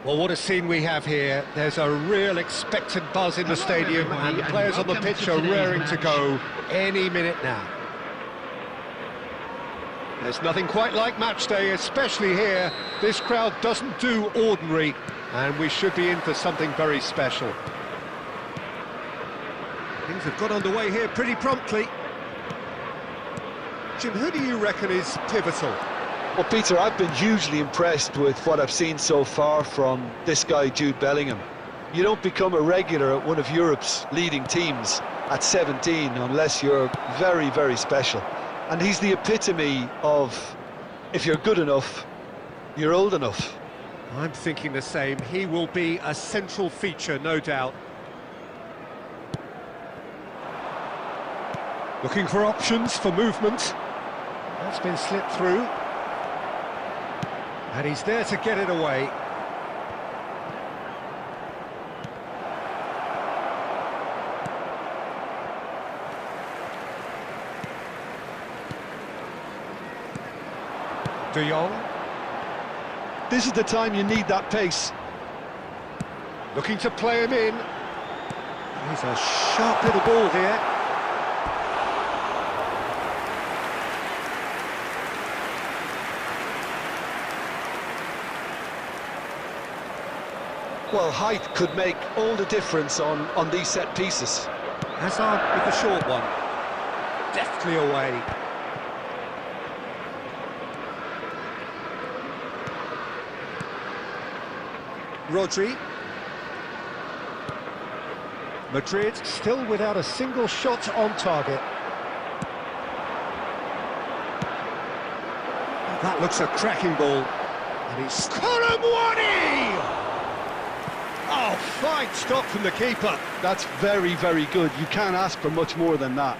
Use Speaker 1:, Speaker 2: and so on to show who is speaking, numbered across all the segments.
Speaker 1: Well, what a scene we have here. There's a real expectant buzz in the stadium, and the players on the pitch are raring to go any minute now. There's nothing quite like match day, especially here. This crowd doesn't do ordinary, and we should be in for something very special. Things have got underway here pretty promptly. Jim, who do you reckon is pivotal?
Speaker 2: Well, Peter, I've been hugely impressed with what I've seen so far from this guy, Jude Bellingham. You don't become a regular at one of Europe's leading teams at 17 unless you're very, very special. And he's the epitome of, if you're good enough, you're old enough.
Speaker 1: I'm thinking the same. He will be a central feature, no doubt. Looking for options for movement. That's been slipped through. And he's there to get it away. De Jong.
Speaker 2: This is the time you need that pace.
Speaker 1: Looking to play him in. He's a sharp little ball here.
Speaker 2: Well, height could make all the difference on these set pieces.
Speaker 1: Hazard with the short one. Deftly away. Rodri. Madrid still without a single shot on target. That looks a cracking ball. And it's Colomwani! Oh, fine stop from the keeper.
Speaker 2: That's very, very good. You can't ask for much more than that.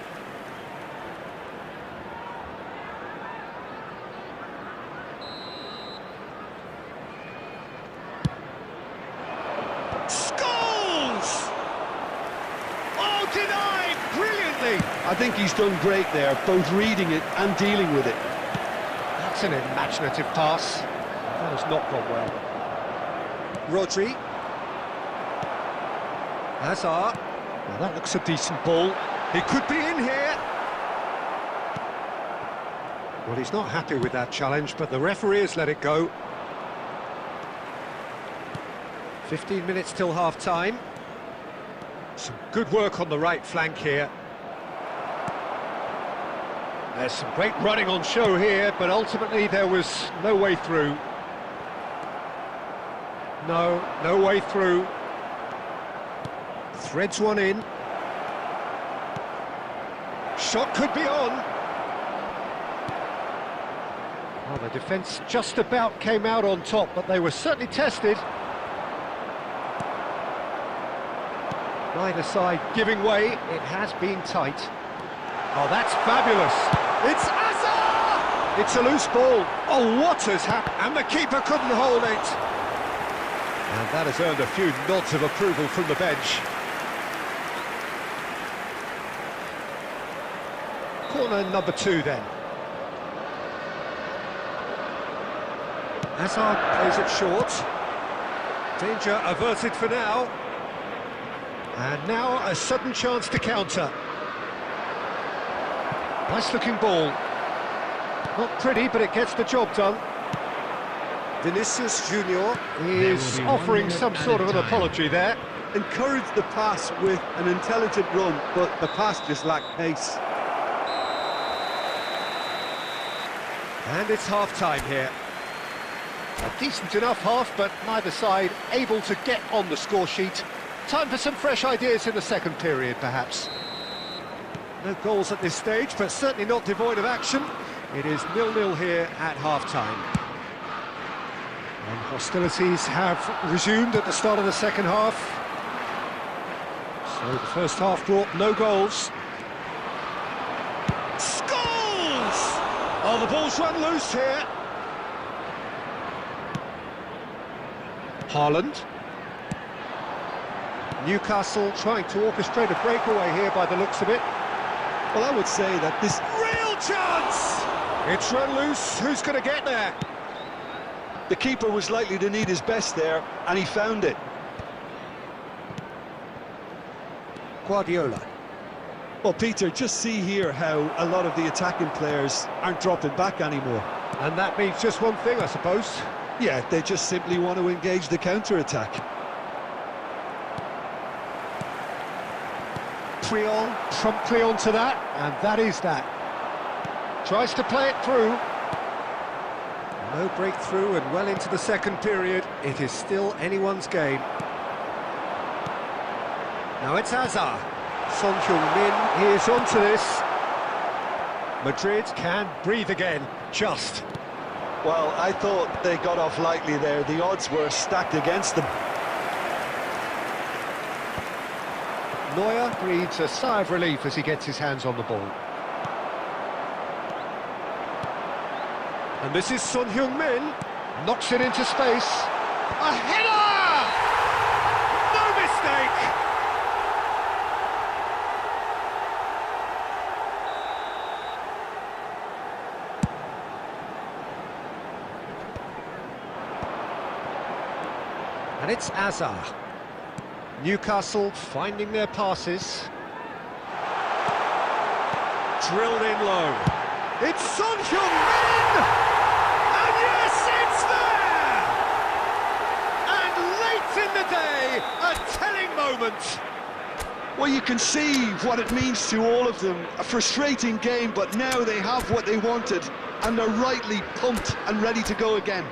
Speaker 1: Scores! Oh, denied brilliantly.
Speaker 2: I think he's done great there, both reading it and dealing with it.
Speaker 1: That's an imaginative pass. That has not gone well. Rodri. Hazard. Well, that looks a decent ball. He could be in here. Well, he's not happy with that challenge, but the referee has let it go. 15 minutes till half-time. Some good work on the right flank here. There's some great running on show here, but ultimately there was no way through. No way through. Threads one in. Shot could be on. Well, the defence just about came out on top, but they were certainly tested. Neither side giving way. It has been tight. Oh, that's fabulous. It's Hazard! It's a loose ball. Oh, what has happened? And the keeper couldn't hold it. And that has earned a few nods of approval from the bench. Corner number 2 then. Hazard plays it short. Danger averted for now. And now a sudden chance to counter. Nice looking ball. Not pretty, but it gets the job done. Vinicius Junior is offering some sort of an apology there.
Speaker 2: Encouraged the pass with an intelligent run, but the pass just lacked pace.
Speaker 1: And it's half-time here. A decent enough half, but neither side able to get on the score sheet. Time for some fresh ideas in the second period, perhaps. No goals at this stage, but certainly not devoid of action. It is 0-0 here at half-time. And hostilities have resumed at the start of the second half. So the first half brought no goals. Oh, the ball's run loose here. Haaland. Newcastle trying to orchestrate a breakaway here by the looks of it.
Speaker 2: Well, I would say that this...
Speaker 1: Real chance! It's run loose. Who's going to get there?
Speaker 2: The keeper was likely to need his best there, and he found it.
Speaker 1: Guardiola.
Speaker 2: Well, Peter, just see here how a lot of the attacking players aren't dropping back anymore.
Speaker 1: And that means just one thing, I suppose.
Speaker 2: Yeah, they just simply want to engage the counter-attack.
Speaker 1: Triol promptly onto that, and that is that. Tries to play it through. No breakthrough, and well into the second period. It is still anyone's game. Now it's Hazard. Son Heung-min is onto this. Madrid can breathe again, just.
Speaker 2: Well, I thought they got off lightly there. The odds were stacked against them.
Speaker 1: Neuer breathes a sigh of relief as he gets his hands on the ball. And this is Son Heung-min. Knocks it into space. A header! No mistake! And it's Hazard. Newcastle finding their passes. Drilled in low. It's Son Heung-min! And yes, it's there! And late in the day, a telling moment.
Speaker 2: Well, you can see what it means to all of them. A frustrating game, but now they have what they wanted, and they're rightly pumped and ready to go again.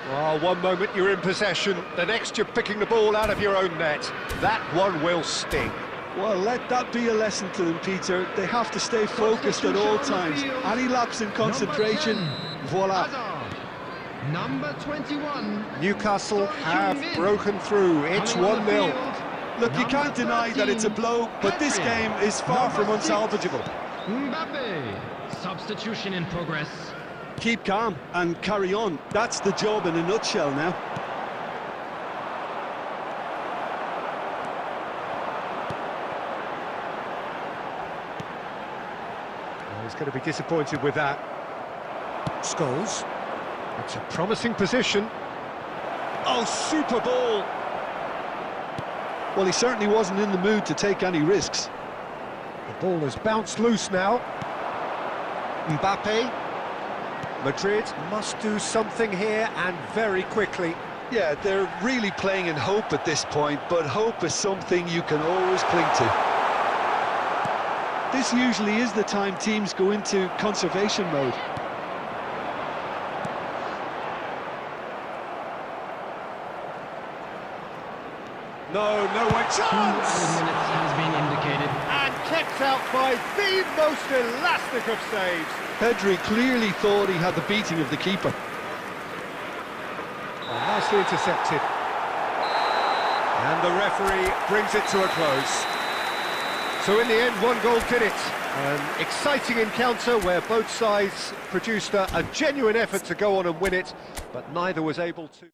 Speaker 1: Well, one moment you're in possession, the next you're picking the ball out of your own net. That one will sting.
Speaker 2: Well, let that be a lesson to them, Peter. They have to stay focused at all times. Any lapse in concentration, voila.
Speaker 3: Number 21.
Speaker 1: Newcastle have broken through. It's 1-0.
Speaker 2: Look, you can't deny that it's a blow, but this game is far from unsalvageable.
Speaker 3: Mbappe. Substitution in progress.
Speaker 2: Keep calm and carry on. That's the job in a nutshell now.
Speaker 1: Well, he's going to be disappointed with that. Scholes. It's a promising position. Oh, super ball!
Speaker 2: Well, he certainly wasn't in the mood to take any risks.
Speaker 1: The ball has bounced loose now. Mbappe. Madrid must do something here, and very quickly.
Speaker 2: Yeah, they're really playing in hope at this point, but hope is something you can always cling to. This usually is the time teams go into conservation mode.
Speaker 1: No way, chance!
Speaker 3: 2 minutes has been indicated.
Speaker 1: And kept out by the most elastic of saves.
Speaker 2: Pedri clearly thought he had the beating of the keeper.
Speaker 1: Oh, nicely intercepted. And the referee brings it to a close. So in the end, one goal did it. An exciting encounter where both sides produced a genuine effort to go on and win it, but neither was able to.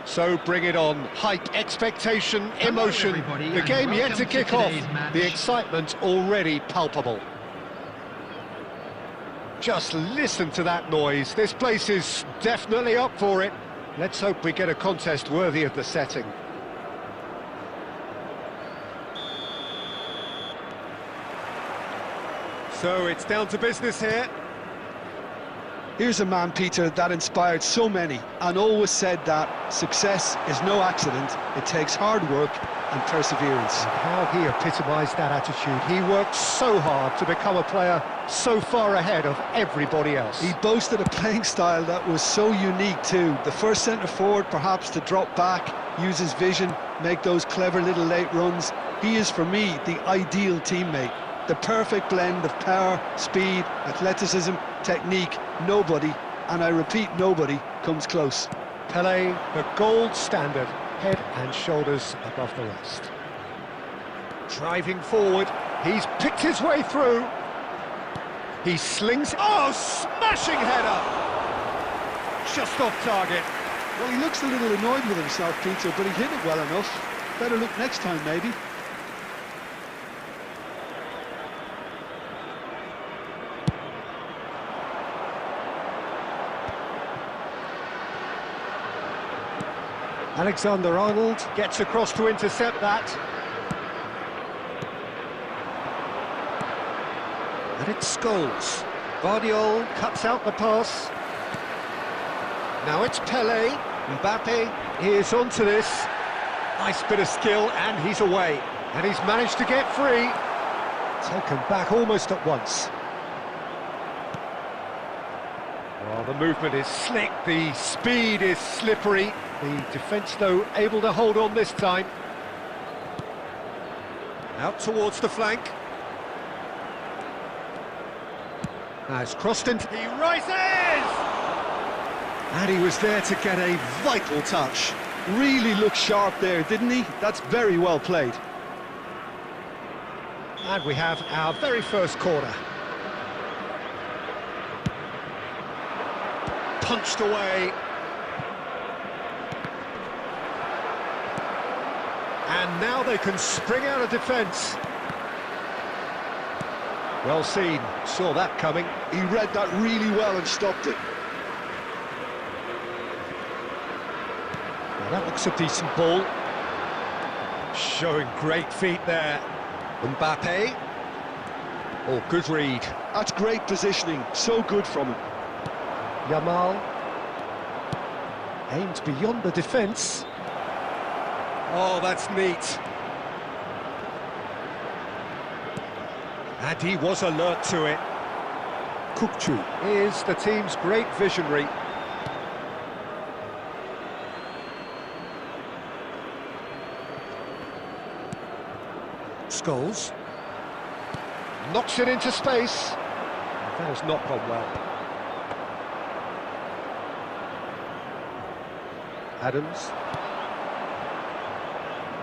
Speaker 1: So bring it on. Hype, expectation, emotion. The game yet to kick off. The excitement already palpable. Just listen to that noise. This place is definitely up for it. Let's hope we get a contest worthy of the setting. So it's down to business here.
Speaker 2: Here's a man, Peter, that inspired so many and always said that success is no accident. It takes hard work and perseverance.
Speaker 1: And how he epitomised that attitude. He worked so hard to become a player so far ahead of everybody else.
Speaker 2: He boasted a playing style that was so unique too. The first centre-forward perhaps to drop back, use his vision, make those clever little late runs. He is, for me, the ideal teammate. The perfect blend of power, speed, athleticism, technique. Nobody, and I repeat, nobody, comes close.
Speaker 1: Pelé, the gold standard, head and shoulders above the rest. Driving forward, he's picked his way through. He slings, oh, smashing header! Just off target.
Speaker 2: Well, he looks a little annoyed with himself, Peter, but he hit it well enough. Better look next time, maybe.
Speaker 1: Alexander-Arnold gets across to intercept that. And it's Scholes. Guardiola cuts out the pass. Now it's Pelé. Mbappe is onto this. Nice bit of skill, and he's away. And he's managed to get free. Taken back almost at once. Well, the movement is slick, the speed is slippery. The defence, though, able to hold on this time. Out towards the flank. Has crossed into... He rises! And he was there to get a vital touch.
Speaker 2: Really looked sharp there, didn't he? That's very well played.
Speaker 1: And we have our very first corner. Punched away. And now they can spring out of defence. Well seen, saw that coming.
Speaker 2: He read that really well and stopped it.
Speaker 1: Well, that looks a decent ball. Showing great feet there. Mbappe. Oh, good read.
Speaker 2: That's great positioning, so good from him.
Speaker 1: Yamal. Aimed beyond the defence. Oh, that's neat. And he was alert to it. Kukçu is the team's great visionary. Scholes. Knocks it into space. That has not gone well. Adams.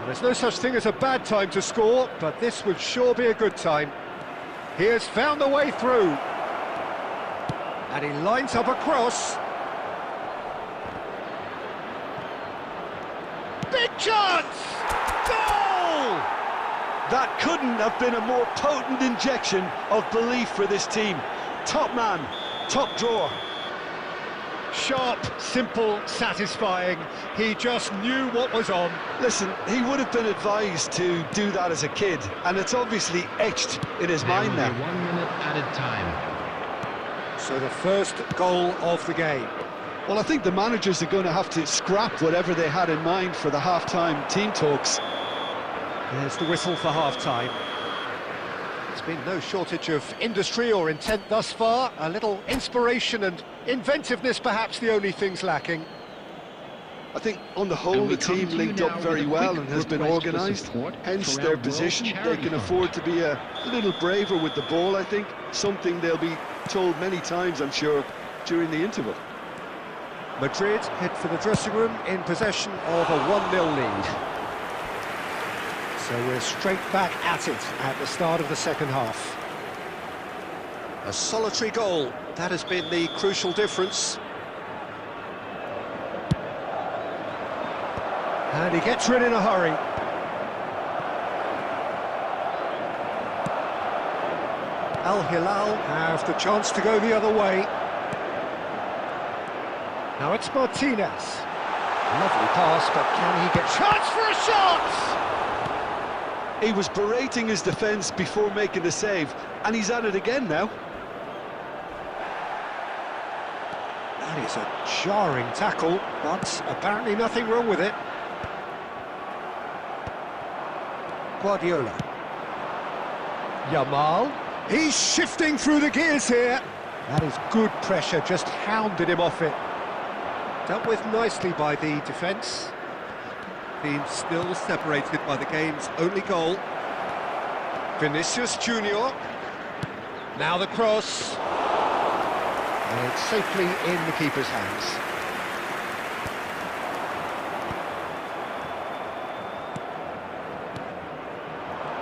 Speaker 1: There's no such thing as a bad time to score, but this would sure be a good time. He has found the way through. And he lines up a cross. Big chance! Goal!
Speaker 2: That couldn't have been a more potent injection of belief for this team. Top man, top drawer.
Speaker 1: Sharp, simple, satisfying. He just knew what was on.
Speaker 2: Listen, he would have been advised to do that as a kid, and it's obviously etched in his mind now.
Speaker 3: 1 minute added time.
Speaker 1: So the first goal of the game.
Speaker 2: Well, I think the managers are going to have to scrap whatever they had in mind for the half-time team talks.
Speaker 1: There's the whistle for half-time. There's been no shortage of industry or intent thus far. A little inspiration and inventiveness, perhaps the only things lacking.
Speaker 2: I think, on the whole, the team linked up very well and has been organised. Hence their position. They can afford to be a little braver with the ball, I think. Something they'll be told many times, I'm sure, during the interval.
Speaker 1: Madrid head for the dressing room in possession of a 1-0 lead. So we're straight back at it at the start of the second half. A solitary goal, that has been the crucial difference. And he gets rid in a hurry. Al Hilal have the chance to go the other way. Now it's Martinez. Lovely pass, but can he get... Chance for a shot!
Speaker 2: He was berating his defence before making the save, and he's at it again now.
Speaker 1: That is a jarring tackle, but apparently nothing wrong with it. Guardiola. Yamal. He's shifting through the gears here. That is good pressure, just hounded him off it. Dealt with nicely by the defence. Being still separated by the game's only goal. Vinicius Junior. Now the cross. And it's safely in the keeper's hands.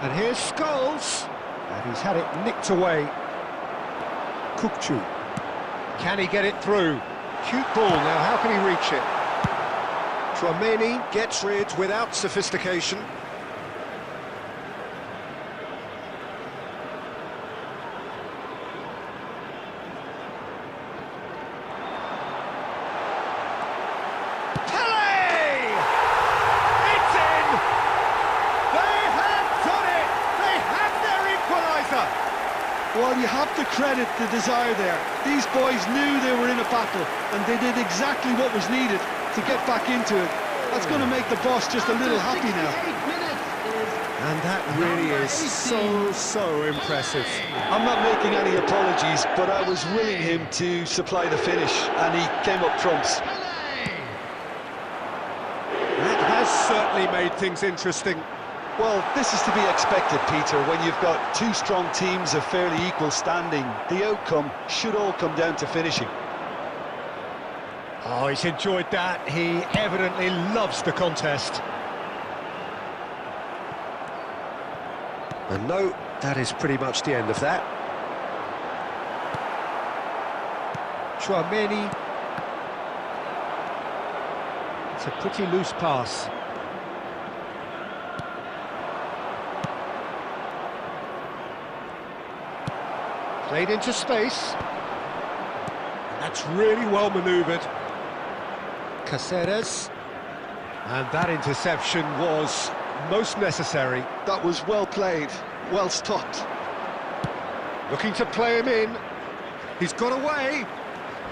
Speaker 1: And here's Scholes. And he's had it nicked away. Kukçu. Can he get it through? Cute ball, now how can he reach it? Tchouaméni gets rid without sophistication. Pele! It's in! They have done it! They have their equaliser!
Speaker 2: Well, you have to credit the desire there. These boys knew they were in a battle, and they did exactly what was needed to get back into it. That's going to make the boss just a little happy now.
Speaker 1: And that really is so impressive.
Speaker 2: I'm not making any apologies, but I was willing him to supply the finish, and he came up trumps.
Speaker 1: That has certainly made things interesting.
Speaker 2: Well, this is to be expected, Peter. When you've got two strong teams of fairly equal standing, the outcome should all come down to finishing.
Speaker 1: Oh, he's enjoyed that. He evidently loves the contest. And no, that is pretty much the end of that. Tchouaméni. It's a pretty loose pass. Played into space. And that's really well manoeuvred. Caceres. And that interception was most necessary.
Speaker 2: That was well played, well stopped.
Speaker 1: Looking to play him in. He's got away.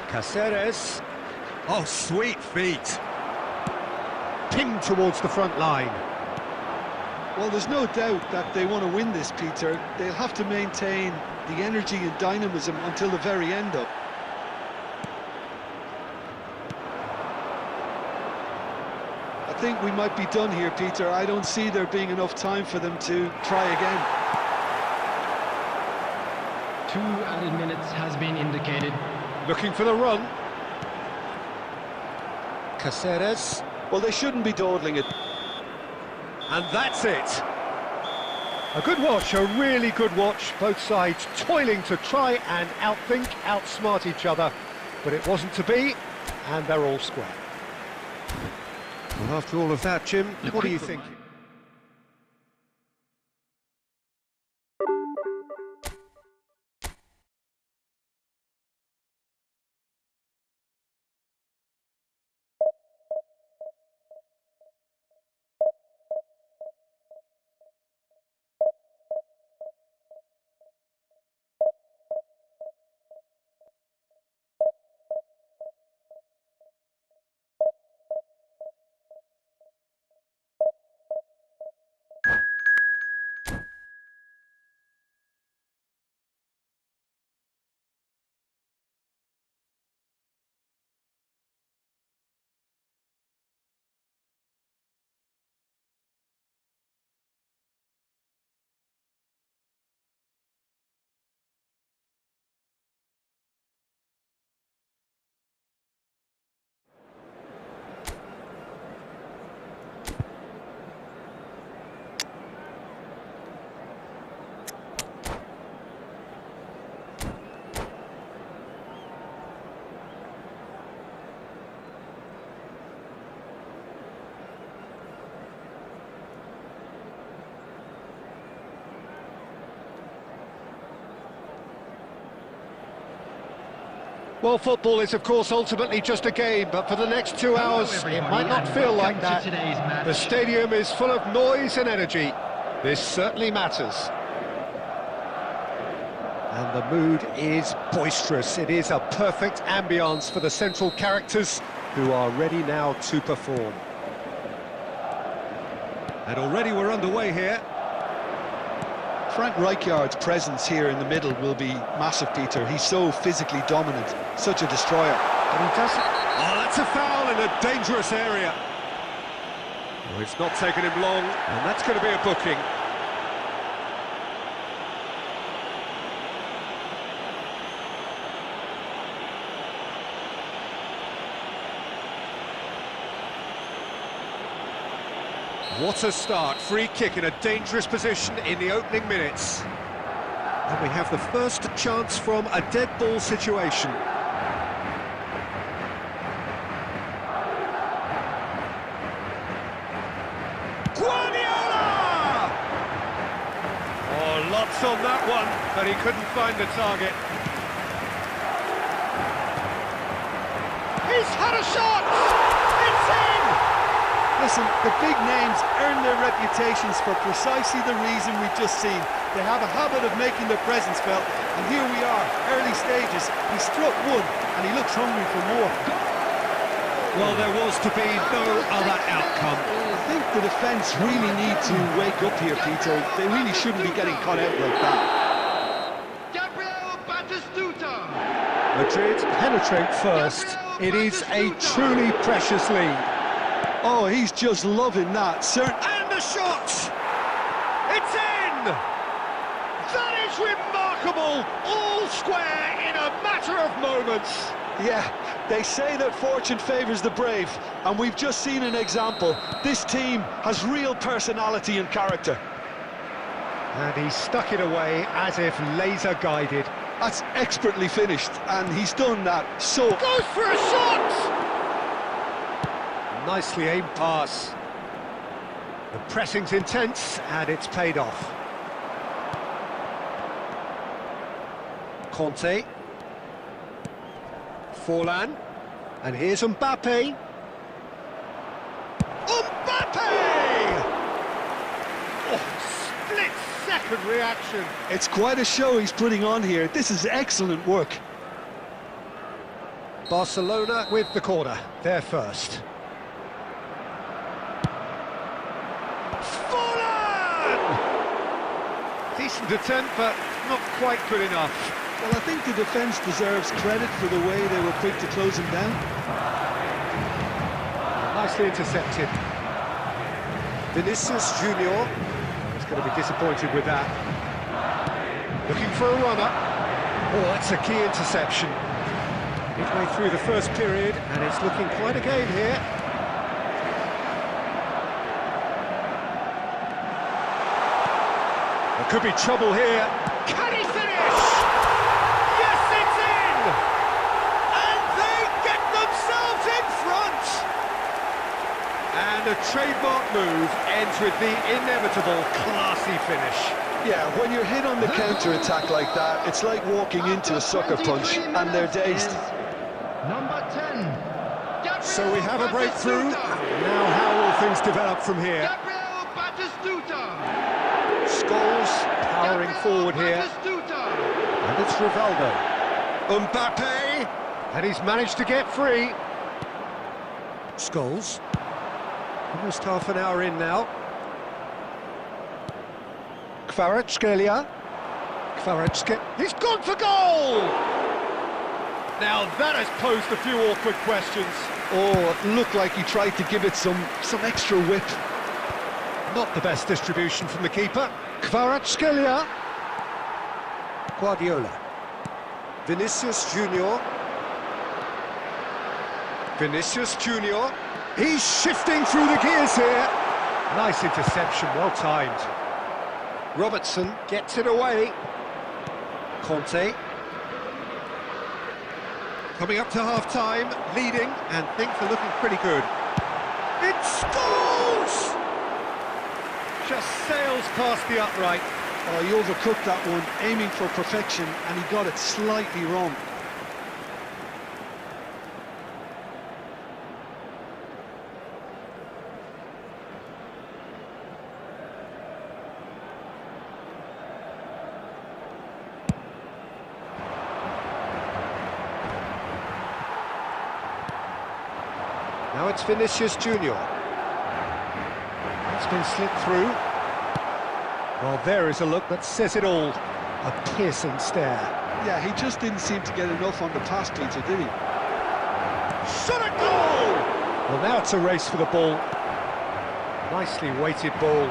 Speaker 1: Caceres. Oh, sweet feet. Pinged towards the front line.
Speaker 2: Well, there's no doubt that they want to win this, Peter. They'll have to maintain the energy and dynamism until the very end, though. I think we might be done here, Peter. I don't see there being enough time for them to try again.
Speaker 3: 2 added minutes has been indicated.
Speaker 1: Looking for the run. Caceres.
Speaker 2: Well, they shouldn't be dawdling it.
Speaker 1: And that's it. A good watch, a really good watch. Both sides toiling to try and outthink, outsmart each other. But it wasn't to be, and they're all square. Well, after all of that, Jim, what do you think? Well, football is, of course, ultimately just a game, but for the next 2 hours, it might not feel like that. The stadium is full of noise and energy. This certainly matters. And the mood is boisterous. It is a perfect ambience for the central characters who are ready now to perform. And already we're underway here.
Speaker 2: Frank Rijkaard's presence here in the middle will be massive, Peter. He's so physically dominant, such a destroyer.
Speaker 1: But he doesn't... Oh, that's a foul in a dangerous area. Oh, it's not taken him long, and that's going to be a booking. What a start, free kick in a dangerous position in the opening minutes. And we have the first chance from a dead ball situation. Guardiola! Oh, lots on that one, but he couldn't find the target. He's had a shot! It's in!
Speaker 2: Listen, the big names earn their reputations for precisely the reason we've just seen. They have a habit of making their presence felt, and here we are, early stages. He struck one, and he looks hungry for more.
Speaker 1: Well, there was to be no other outcome.
Speaker 2: I think the defence really need to wake up here, Peter. They really shouldn't be getting caught out like that.
Speaker 1: Madrid penetrate first. It is a truly precious lead.
Speaker 2: Oh, he's just loving that, sir.
Speaker 1: And the shot! It's in! That is remarkable! All square in a matter of moments.
Speaker 2: Yeah, they say that fortune favours the brave, and we've just seen an example. This team has real personality and character.
Speaker 1: And he stuck it away as if laser-guided.
Speaker 2: That's expertly finished, and he's done that so...
Speaker 1: Goes for a shot! Nicely aimed pass. The pressing's intense, and it's paid off. Conte. Forlan. And here's Mbappe. Mbappe! Oh, split-second reaction.
Speaker 2: It's quite a show he's putting on here. This is excellent work.
Speaker 1: Barcelona with the corner. They're first. Decent attempt, but not quite good enough.
Speaker 2: Well, I think the defence deserves credit for the way they were quick to close him down.
Speaker 1: Nicely intercepted. Vinicius Junior. He's going to be disappointed with that. Looking for a runner. Oh, that's a key interception. Midway through the first period, and it's looking quite a game here. There could be trouble here. Can he finish? Yes, it's in! And they get themselves in front! And a trademark move ends with the inevitable classy finish.
Speaker 2: Yeah, when you're hit on the counter-attack like that, it's like walking into a sucker punch, and they're dazed.
Speaker 3: Number 10.
Speaker 1: So we have a breakthrough. Now how will things develop from here? Scholes powering forward here. And it's Rivaldo. Mbappe! And he's managed to get free. Scholes. Almost half an hour in now. Kvaratskhelia. He's gone for goal! Now that has posed a few awkward questions.
Speaker 2: Oh, it looked like he tried to give it some extra whip.
Speaker 1: Not the best distribution from the keeper. Kvaratskhelia. Guardiola. Vinicius Junior. He's shifting through the gears here. Nice interception, well timed. Robertson gets it away. Conte. Coming up to half-time, leading, and things are looking pretty good. It scores! Just sails past the upright.
Speaker 2: Oh, he overcooked that one, aiming for perfection, and he got it slightly wrong.
Speaker 1: Now it's Vinicius Junior. It's been slipped through. Well, there is a look that says it all. A piercing stare.
Speaker 2: Yeah, he just didn't seem to get enough on the pass, Peter, did he?
Speaker 1: Shot a goal! Well, now it's a race for the ball. Nicely weighted ball.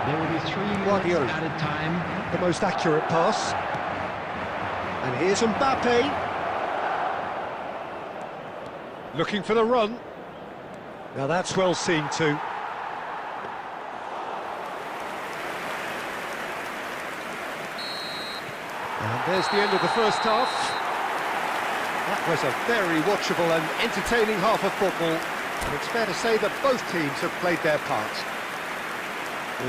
Speaker 3: There will be 3 minutes added time.
Speaker 1: The most accurate pass. And here's Mbappe. Looking for the run. Now that's well seen too. And there's the end of the first half. That was a very watchable and entertaining half of football. And it's fair to say that both teams have played their part.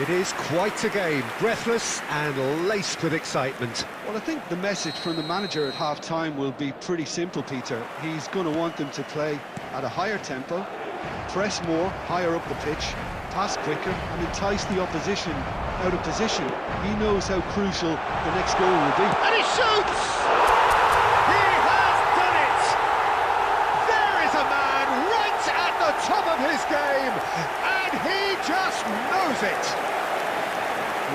Speaker 1: It is quite a game, breathless and laced with excitement.
Speaker 2: Well, I think the message from the manager at half-time will be pretty simple, Peter. He's going to want them to play at a higher tempo, press more, higher up the pitch, pass quicker and entice the opposition out of position. He knows how crucial the next goal will be.
Speaker 1: And he shoots! He has done it! There is a man right at the top of his game, and he just knows it!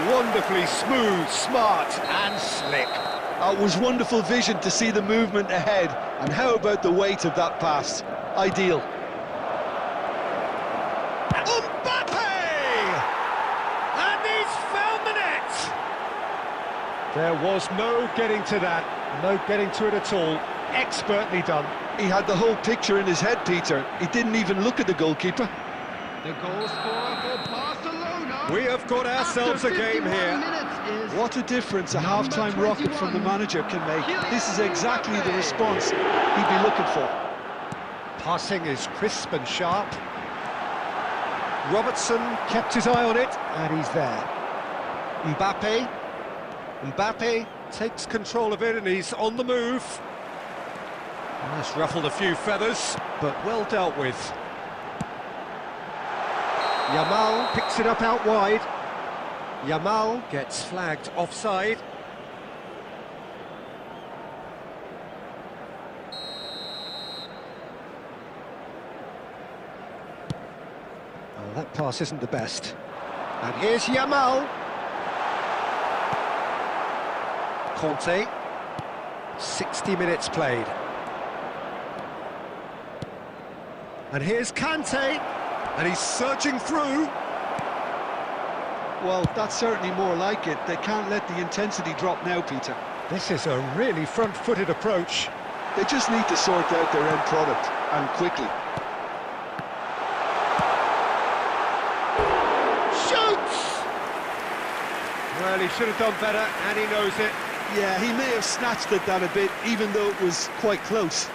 Speaker 1: Wonderfully smooth, smart and slick.
Speaker 2: It was wonderful vision to see the movement ahead, and how about the weight of that pass? Ideal.
Speaker 1: Mbappe! And he's found the net! There was no getting to that, no getting to it at all. Expertly done.
Speaker 2: He had the whole picture in his head, Peter. He didn't even look at the goalkeeper.
Speaker 3: The goal scorer for Barcelona.
Speaker 1: We have got ourselves a game here.
Speaker 2: What a difference a half-time rocket from the manager can make. This is exactly the response he'd be looking for.
Speaker 1: Passing is crisp and sharp. Robertson kept his eye on it, and he's there. Mbappe takes control of it, and he's on the move. That's ruffled a few feathers, but well dealt with. Yamal picks it up out wide. Yamal gets flagged offside. Oh, that pass isn't the best. And here's Yamal. Conte. 60 minutes played. And here's Kante. And he's surging through.
Speaker 2: Well, that's certainly more like it. They can't let the intensity drop now, Peter.
Speaker 1: This is a really front-footed approach.
Speaker 2: They just need to sort out their end product, and quickly.
Speaker 1: Shoots! Well, he should have done better, and he knows it.
Speaker 2: Yeah, he may have snatched at that a bit, even though it was quite close.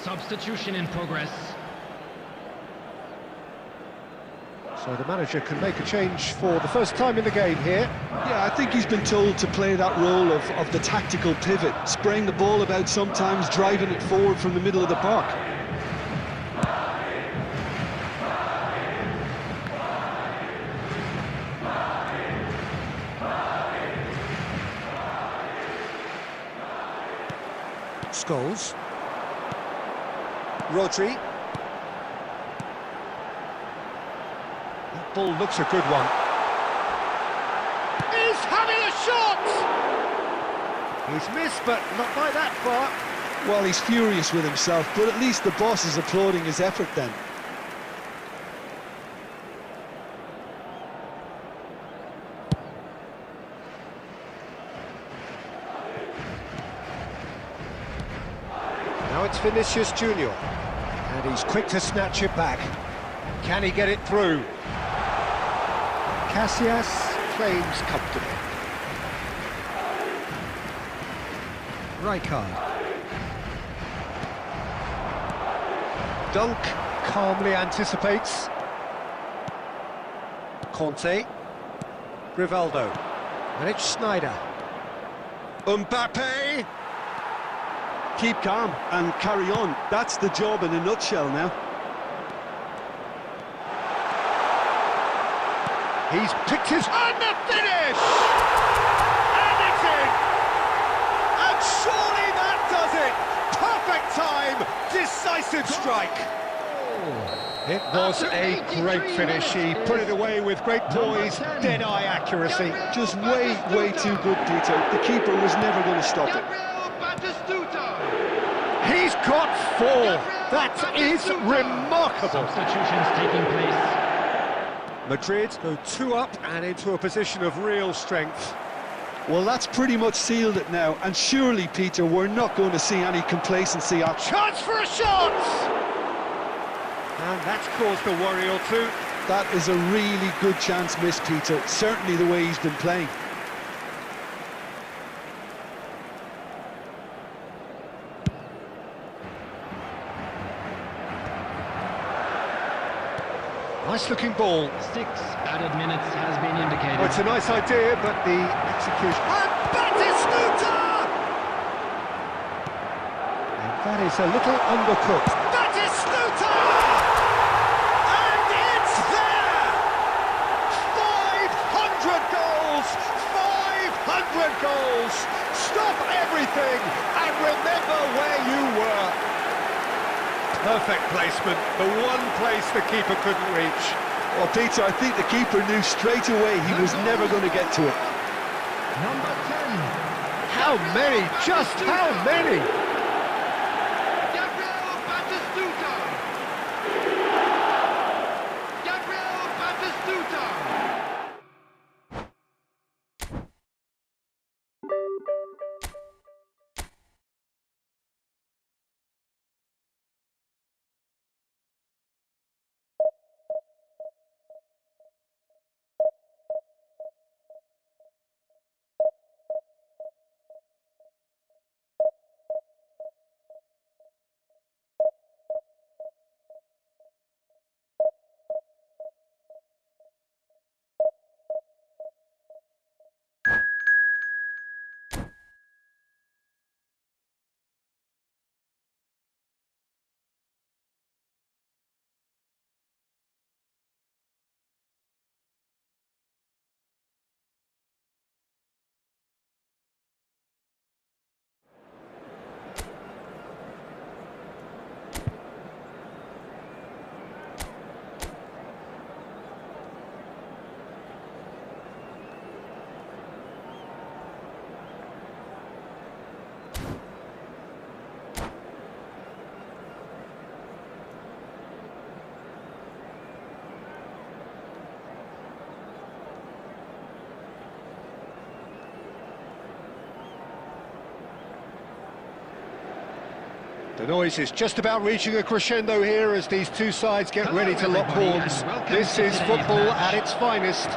Speaker 3: Substitution in progress.
Speaker 1: So the manager can make a change for the first time in the game here.
Speaker 2: Yeah, I think he's been told to play that role of the tactical pivot, spraying the ball about sometimes, driving it forward from the middle of the park.
Speaker 1: Scholes. Rodri. That ball looks a good one. He's having a shot! He's missed, but not by that far.
Speaker 2: Well, he's furious with himself, but at least the boss is applauding his effort then.
Speaker 1: Now it's Vinicius Junior, and he's quick to snatch it back. Can he get it through? Casillas claims comfortably. Rijkaard. Dunk calmly anticipates. Conte. Rivaldo. And it's Sneijder. Mbappe!
Speaker 2: Keep calm and carry on. That's the job in a nutshell now.
Speaker 1: He's picked his... And the finish! And it's in! And surely that does it! Perfect time! Decisive strike! It was a great finish. He put it away with great poise, dead-eye accuracy.
Speaker 2: Just way too good, Peter. The keeper was never going to stop it.
Speaker 1: He's got 4. That is remarkable.
Speaker 3: Substitutions taking place.
Speaker 1: Madrid go 2 up and into a position of real strength.
Speaker 2: Well, that's pretty much sealed it now. And surely, Peter, we're not going to see any complacency up.
Speaker 1: Chance for a shot! And that's caused a worry or two.
Speaker 2: That is a really good chance missed, Peter. Certainly the way he's been playing.
Speaker 1: Nice looking ball.
Speaker 3: 6 added minutes has been indicated.
Speaker 1: Well, it's a nice idea, but the execution... And Batistuta! And that is a little undercooked. Batistuta! And it's there! 500 goals! 500 goals! Stop everything and remember where you were. Perfect placement, the one place the keeper couldn't reach.
Speaker 2: Well, Peter, I think the keeper knew straight away he was never going to get to it.
Speaker 3: Number 10.
Speaker 1: How many? Just how many? The noise is just about reaching a crescendo here as these two sides get ready to lock horns. This is football at its finest.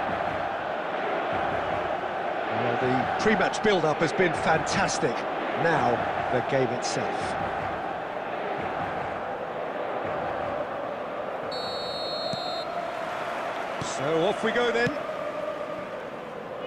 Speaker 1: Well, the pre-match build-up has been fantastic. Now, the game itself. So off we go then.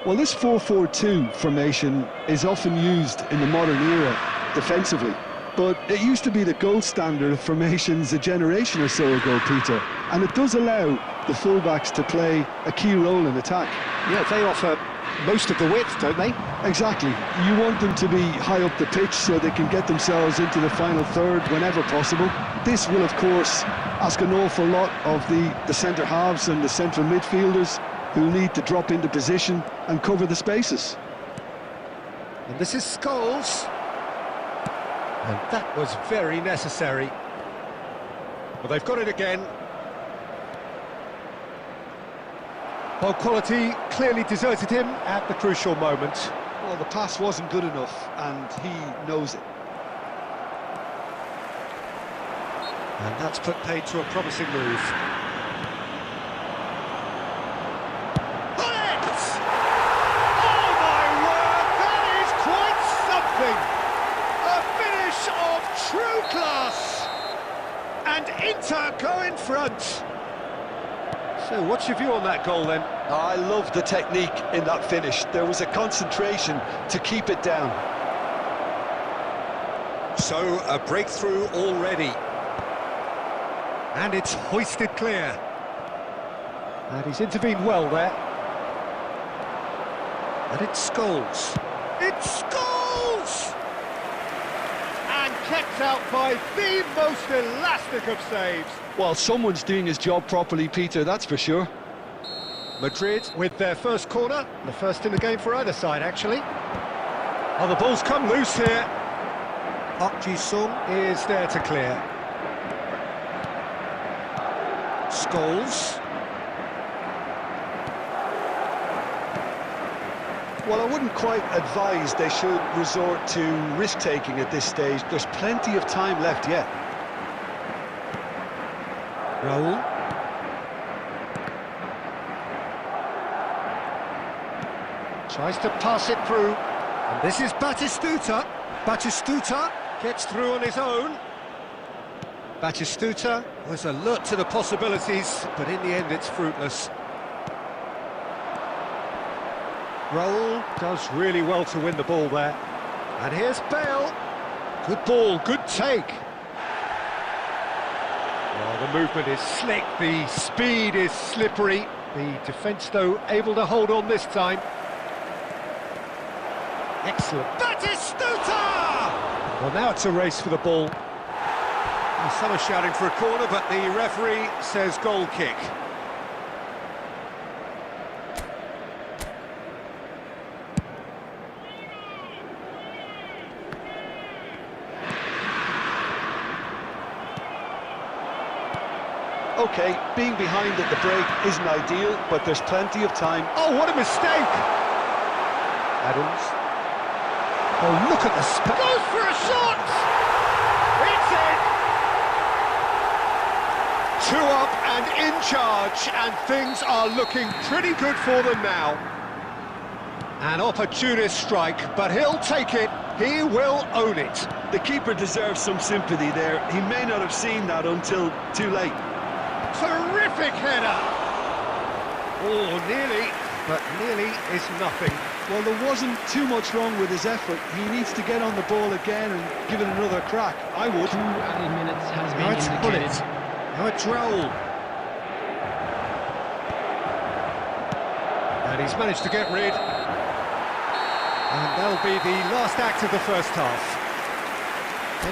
Speaker 2: Well, this 4-4-2 formation is often used in the modern era defensively. But it used to be the gold standard of formations a generation or so ago, Peter. And it does allow the fullbacks to play a key role in attack.
Speaker 1: Yeah, they offer most of the width, don't they?
Speaker 2: Exactly. You want them to be high up the pitch so they can get themselves into the final third whenever possible. This will, of course, ask an awful lot of the centre halves and the central midfielders who need to drop into position and cover the spaces.
Speaker 1: And this is Scholes. And that was very necessary. Well, they've got it again. Well, quality clearly deserted him at the crucial moment.
Speaker 2: Well, the pass wasn't good enough, and he knows it.
Speaker 1: And that's put paid to a promising move. On it! Oh, my word! That is quite something! A finish of true class! And Inter go in front. So what's your view on that goal then?
Speaker 2: I love the technique in that finish. There was a concentration to keep it down.
Speaker 1: So a breakthrough already. And it's hoisted clear. And he's intervened well there. And it's Scholes. It's Scholes! And kept out by the most elastic of saves.
Speaker 2: Well, someone's doing his job properly, Peter, that's for sure.
Speaker 1: Madrid with their first corner, the first in the game for either side, actually. Oh, the ball's come loose here. Park Ji-sung is there to clear. Scholes.
Speaker 2: Well, I wouldn't quite advise they should resort to risk-taking at this stage. There's plenty of time left yet.
Speaker 1: Raul. Tries to pass it through. And this is Batistuta. Batistuta gets through on his own. Batistuta was alert to the possibilities, but in the end it's fruitless. Raul does really well to win the ball there. And here's Bale. Good ball, good take. Well, the movement is slick, the speed is slippery. The defence, though, able to hold on this time. Excellent. Batistuta! Well, now it's a race for the ball. And some are shouting for a corner, but the referee says goal kick.
Speaker 2: OK, being behind at the break isn't ideal, but there's plenty of time.
Speaker 1: Oh, what a mistake! Adams. Oh, look at the spin. Goes for a shot! It's in! 2 up and in charge, and things are looking pretty good for them now. An opportunist strike, but he'll take it. He will own it.
Speaker 2: The keeper deserves some sympathy there. He may not have seen that until too late.
Speaker 1: Terrific header! Oh, nearly, but nearly is nothing.
Speaker 2: Well, there wasn't too much wrong with his effort. He needs to get on the ball again and give it another crack. I would.
Speaker 3: 2 added minutes has
Speaker 1: Now
Speaker 3: been
Speaker 1: it's
Speaker 3: indicated.
Speaker 1: Bullet. Now it's Raul. And he's managed to get rid. And that'll be the last act of the first half.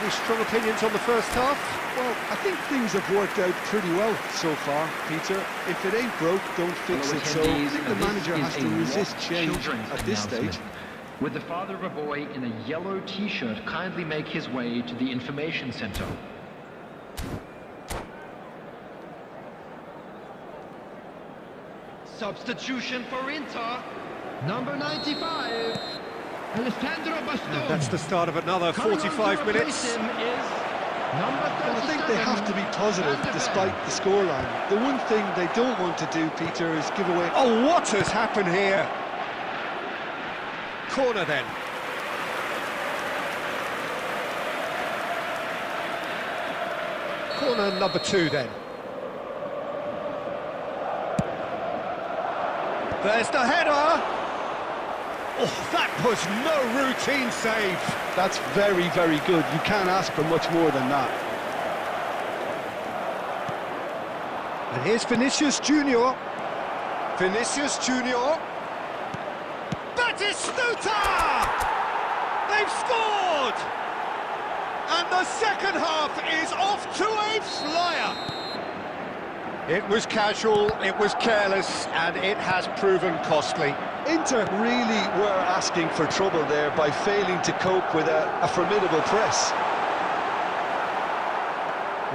Speaker 1: Any strong opinions on the first half?
Speaker 2: Well, I think things have worked out pretty well so far, Peter. If it ain't broke, don't fix it. So I think the manager has to resist change at this stage.
Speaker 3: Would the father of a boy in a yellow t-shirt kindly make his way to the information center? Substitution for Inter, number 95.
Speaker 1: And that's the start of another 45 minutes.
Speaker 2: I think they have to be positive despite the scoreline. The one thing they don't want to do, Peter, is give away...
Speaker 1: Oh, what has happened here? Corner then. Corner number 2 then. There's the header! Oh, that was no routine save.
Speaker 2: That's very, very good. You can't ask for much more than that.
Speaker 1: And here's Vinicius Junior. Vinicius Junior. Batistuta! They've scored! And the second half is off to a flyer. It was casual, it was careless, and it has proven costly.
Speaker 2: Inter really were asking for trouble there by failing to cope with a formidable press.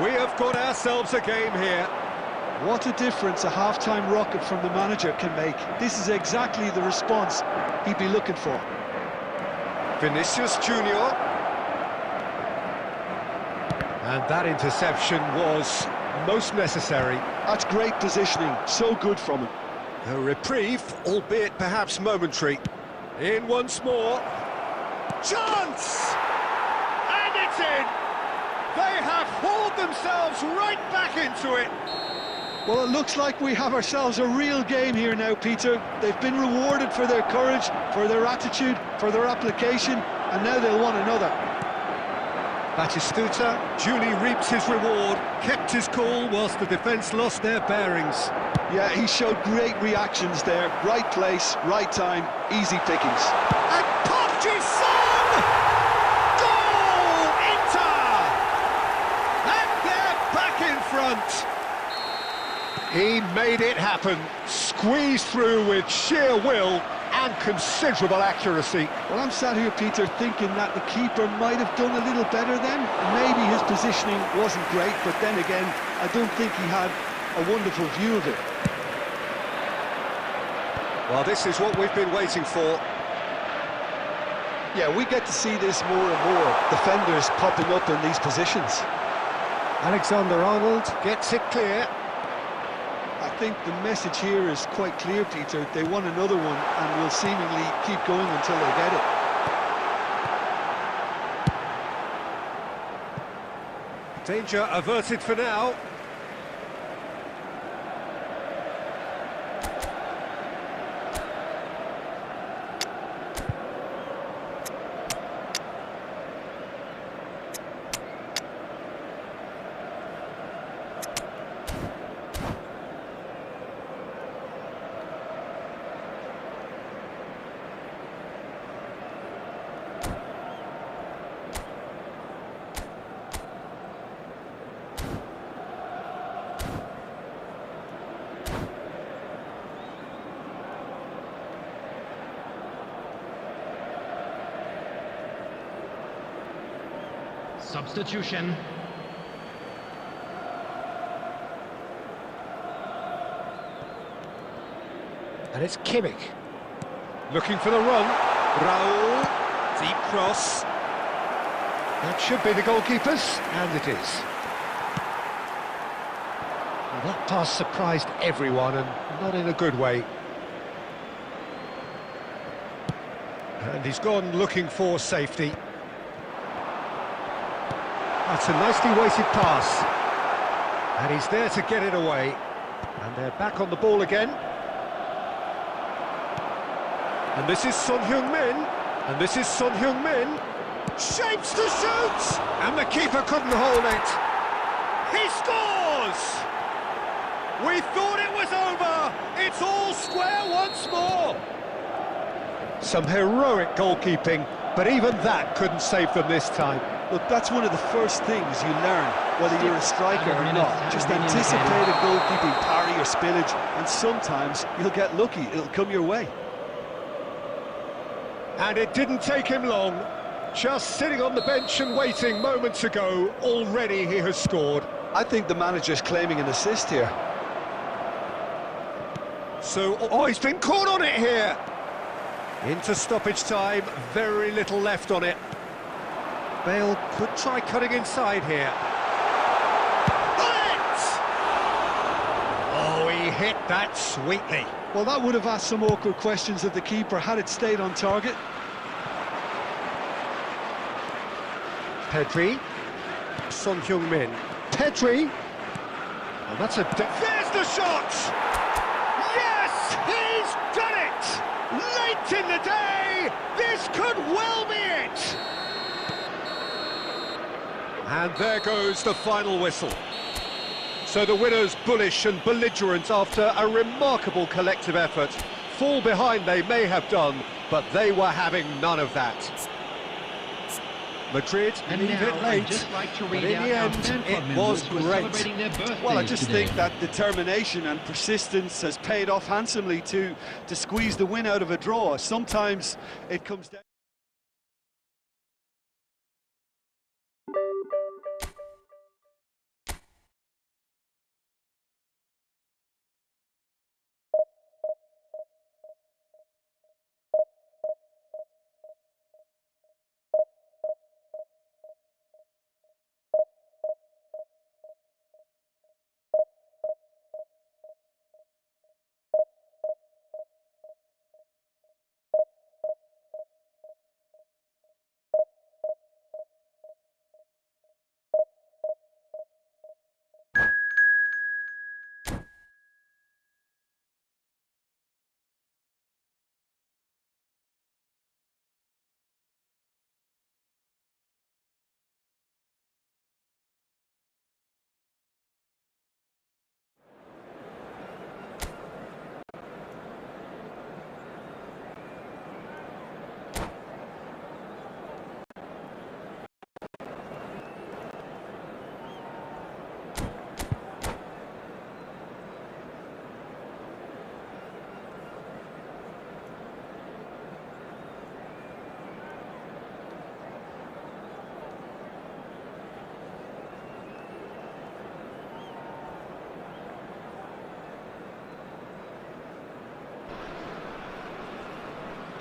Speaker 1: We have got ourselves a game here.
Speaker 2: What a difference a half-time rocket from the manager can make. This is exactly the response he'd be looking for.
Speaker 1: Vinicius Junior. And that interception was most necessary.
Speaker 2: That's great positioning, so good from him.
Speaker 1: A reprieve, albeit perhaps momentary. In once more. Chance! And it's in! They have hauled themselves right back into it.
Speaker 2: Well, it looks like we have ourselves a real game here now, Peter. They've been rewarded for their courage, for their attitude, for their application, and now they'll want another.
Speaker 1: Batistuta duly reaps his reward, kept his cool whilst the defence lost their bearings.
Speaker 2: Yeah, he showed great reactions there. Right place, right time, easy pickings.
Speaker 1: And Park Ji-sung! Goal! Inter! He made it happen, squeezed through with sheer will and considerable accuracy.
Speaker 2: Well, I'm sat here, Peter, thinking that the keeper might have done a little better then. Maybe his positioning wasn't great, but then again, I don't think he had a wonderful view of it.
Speaker 1: Well, this is what we've been waiting for.
Speaker 2: Yeah, we get to see this more and more, defenders popping up in these positions.
Speaker 1: Alexander-Arnold gets it clear.
Speaker 2: I think the message here is quite clear, Peter. They want another one and will seemingly keep going until they get it.
Speaker 1: Danger averted for now.
Speaker 3: Substitution.
Speaker 1: And it's Kimmich. Looking for the run. Raul. Deep cross. That should be the goalkeeper's, and it is. Well, that pass surprised everyone, and not in a good way. And he's gone looking for safety. That's a nicely weighted pass. And he's there to get it away. And they're back on the ball again. And this is Son Heung-min. And this is Son Heung-min. Shapes to shoot! And the keeper couldn't hold it. He scores! We thought it was over. It's all square once more. Some heroic goalkeeping, but even that couldn't save them this time.
Speaker 2: Look, that's one of the first things you learn, whether you're a striker or not. Just anticipate a goalkeeping parry or spillage, and sometimes you'll get lucky, it'll come your way.
Speaker 1: And it didn't take him long. Just sitting on the bench and waiting moments ago, already he has scored.
Speaker 2: I think the manager's claiming an assist here.
Speaker 1: So, oh, he's been caught on it here. Into stoppage time, very little left on it. Bale could try cutting inside here. Bullet! Oh, he hit that sweetly.
Speaker 2: Well, that would have asked some awkward questions of the keeper had it stayed on target.
Speaker 1: Pedri. Son Heung-min. Pedri. And that's a... There's the shot! Yes, he's done it! Late in the day, this could well be it! And there goes the final whistle. So the winners, bullish and belligerent after a remarkable collective effort. Fall behind they may have done, but they were having none of that. Madrid leave it late, but in the end, it was great.
Speaker 2: Well, I just think that determination and persistence has paid off handsomely to squeeze the win out of a draw. Sometimes it comes down...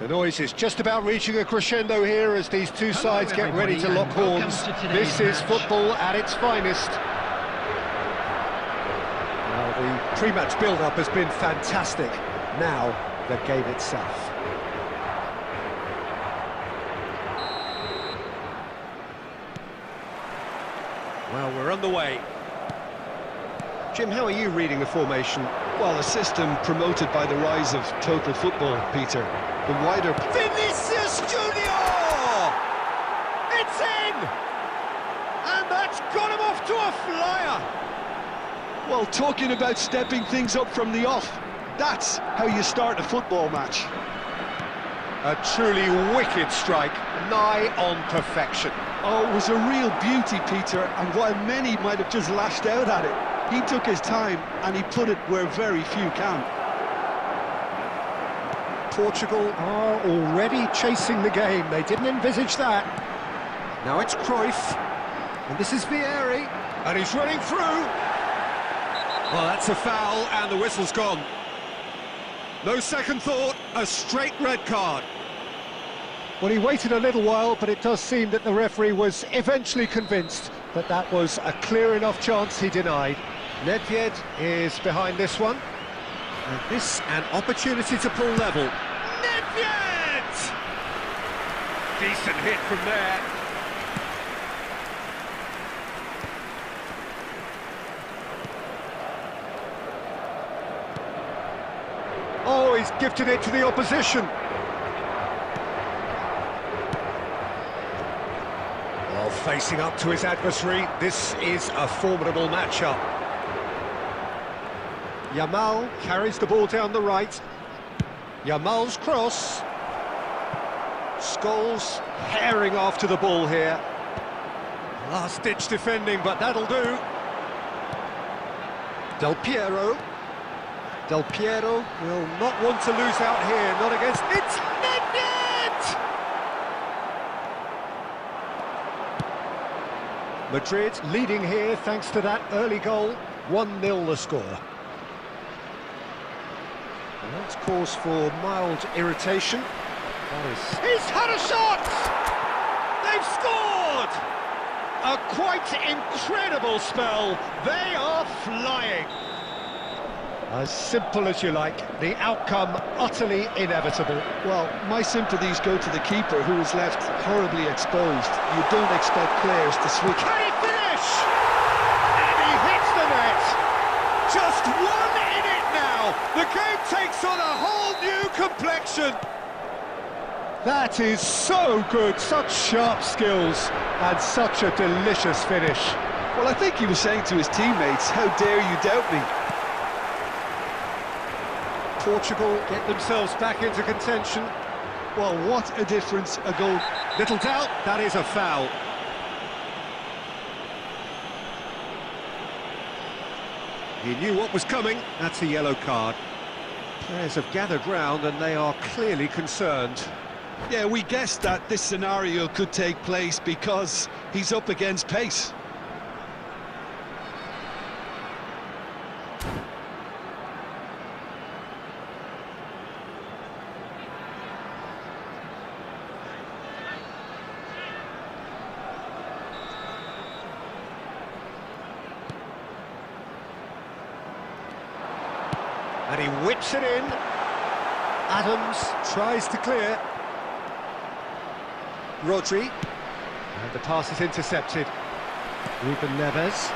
Speaker 1: The noise is just about reaching a crescendo here as these two sides get ready to lock horns. This is football at its finest. Now, the pre-match build-up has been fantastic. Now, the game itself. Well, we're underway. Jim, how are you reading the formation?
Speaker 2: Well, a system promoted by the rise of total football, Peter. The wider...
Speaker 1: Vinicius Junior! It's in! And that's got him off to a flyer!
Speaker 2: Well, talking about stepping things up from the off, that's how you start a football match.
Speaker 1: A truly wicked strike, nigh on perfection.
Speaker 2: Oh, it was a real beauty, Peter, and while many might have just lashed out at it, he took his time and he put it where very few can.
Speaker 1: Portugal are already chasing the game. They didn't envisage that. Now it's Cruyff, and this is Vieri, and he's running through. Well, that's a foul, and the whistle's gone. No second thought, a straight red card. Well, he waited a little while, but it does seem that the referee was eventually convinced that that was a clear enough chance he denied. Nedved is behind this one. And this, an opportunity to pull level. Nedved! Decent hit from there. Oh, he's gifted it to the opposition. Well, facing up to his adversary, this is a formidable matchup. Yamal carries the ball down the right. Yamal's cross. Scholes herring after the ball here. Last-ditch defending, but that'll do. Del Piero. Del Piero will not want to lose out here, not against... It's Nedved! Madrid leading here thanks to that early goal. 1-0 the score. And that's cause for mild irritation. He's had a shot! They've scored! A quite incredible spell. They are flying. As simple as you like, the outcome utterly inevitable.
Speaker 2: Well, my sympathies go to the keeper, who was left horribly exposed. You don't expect players to switch.
Speaker 1: Can he finish? And he hits the net! Just one in it now! The game takes on a whole new complexion! That is so good, such sharp skills, and such a delicious finish.
Speaker 2: Well, I think he was saying to his teammates, how dare you doubt me?
Speaker 1: Portugal get themselves back into contention.
Speaker 2: Well, what a difference a goal.
Speaker 1: Little doubt, that is a foul. He knew what was coming, that's a yellow card. Players have gathered round and they are clearly concerned.
Speaker 2: Yeah, we guessed that this scenario could take place because he's up against pace.
Speaker 1: And he whips it in. Adams tries to clear. Rodri. And the pass is intercepted. Ruben Neves.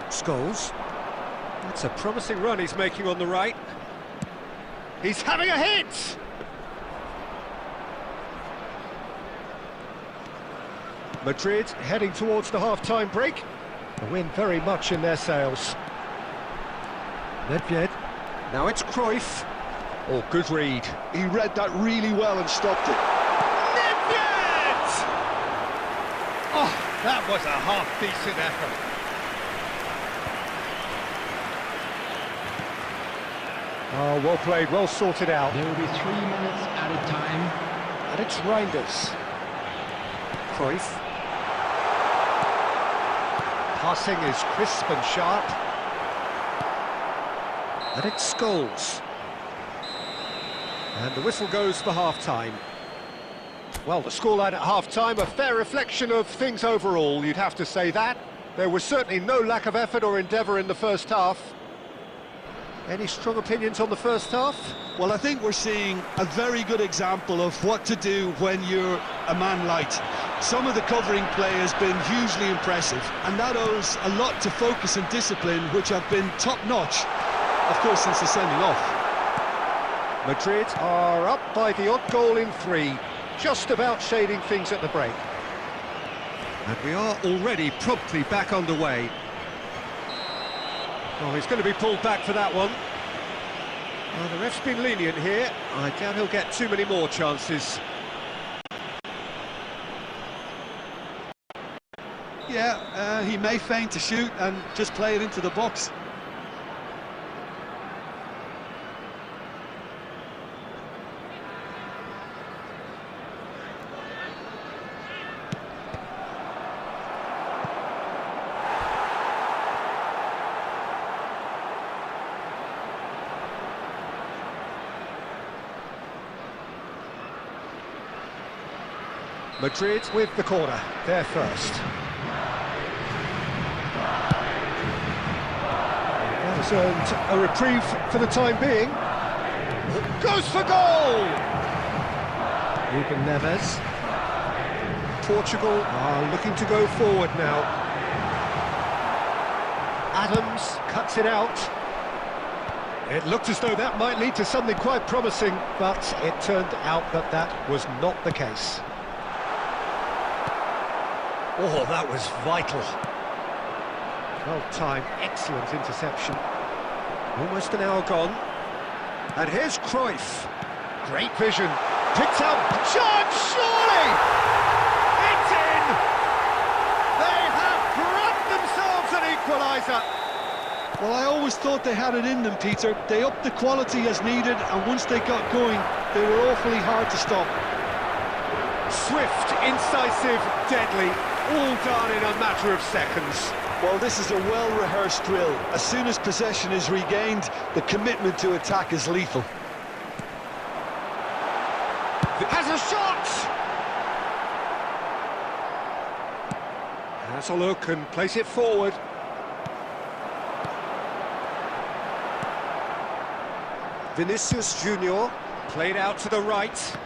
Speaker 1: Scholes. That's a promising run he's making on the right. He's having a hit! Madrid heading towards the half-time break. The win very much in their sails. Nedved. Now it's Cruyff. Oh, good read.
Speaker 2: He read that really well and stopped it.
Speaker 1: Nedved! Oh, that was a half-decent effort. Oh, well played, well sorted out.
Speaker 3: There will be 3 minutes added time.
Speaker 1: And it's Reinders. Cruyff. Passing is crisp and sharp. And it's Scholes. And the whistle goes for half-time. Well, the scoreline at half-time, a fair reflection of things overall, you'd have to say that. There was certainly no lack of effort or endeavour in the first half. Any strong opinions on the first half?
Speaker 2: Well, I think we're seeing a very good example of what to do when you're a man light. Some of the covering play has been hugely impressive, and that owes a lot to focus and discipline, which have been top-notch, of course, since the sending off.
Speaker 1: Madrid are up by the odd goal in 3, just about shading things at the break. And we are already promptly back underway. Oh, he's going to be pulled back for that one. Well, the ref's been lenient here. I doubt he'll get too many more chances.
Speaker 2: Yeah, he may feign to shoot and just play it into the box.
Speaker 1: Madrid with the corner, they're first. That has earned a reprieve for the time being. Goes for goal! Ruben Neves. Portugal are looking to go forward now. Adams cuts it out. It looked as though that might lead to something quite promising, but it turned out that that was not the case. Oh, that was vital. Well timed, excellent interception. Almost an hour gone. And here's Cruyff. Great vision. Picked out. Chance, surely! It's in! They have grabbed themselves an equaliser.
Speaker 2: Well, I always thought they had it in them, Peter. They upped the quality as needed, and once they got going, they were awfully hard to stop.
Speaker 1: Swift, incisive, deadly. All done in a matter of seconds.
Speaker 2: Well, this is a well-rehearsed drill. As soon as possession is regained, the commitment to attack is lethal.
Speaker 1: Has a shot! Has a look and place it forward. Vinicius Junior played out to the right.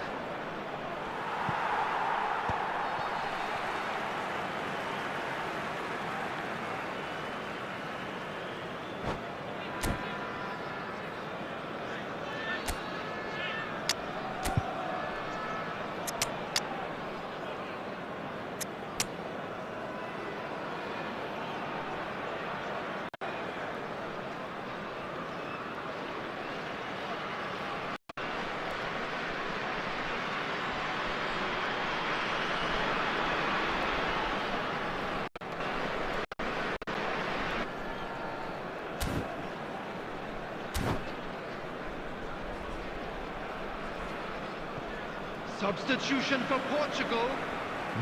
Speaker 4: Substitution for Portugal,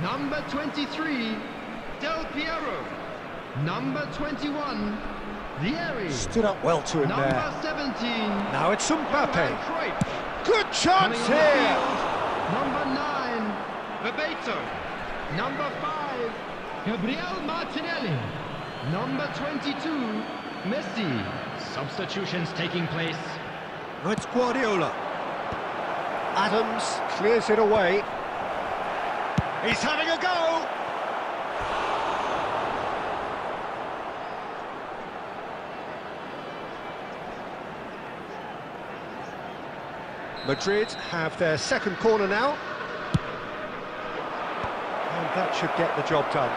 Speaker 4: number 23, Del Piero, number 21, Vieri,
Speaker 1: Stood up well to him
Speaker 4: number
Speaker 1: there.
Speaker 4: 17,
Speaker 1: Now it's Mbappe.
Speaker 4: Cruyff,
Speaker 1: Good chance
Speaker 4: coming on the
Speaker 1: here.
Speaker 4: field, number 9, Bebeto, number 5, Gabriel Martinelli, number 22, Messi. Substitutions taking place.
Speaker 1: It's Guardiola. Adams clears it away. He's having a go! Madrid have their second corner now. And that should get the job done.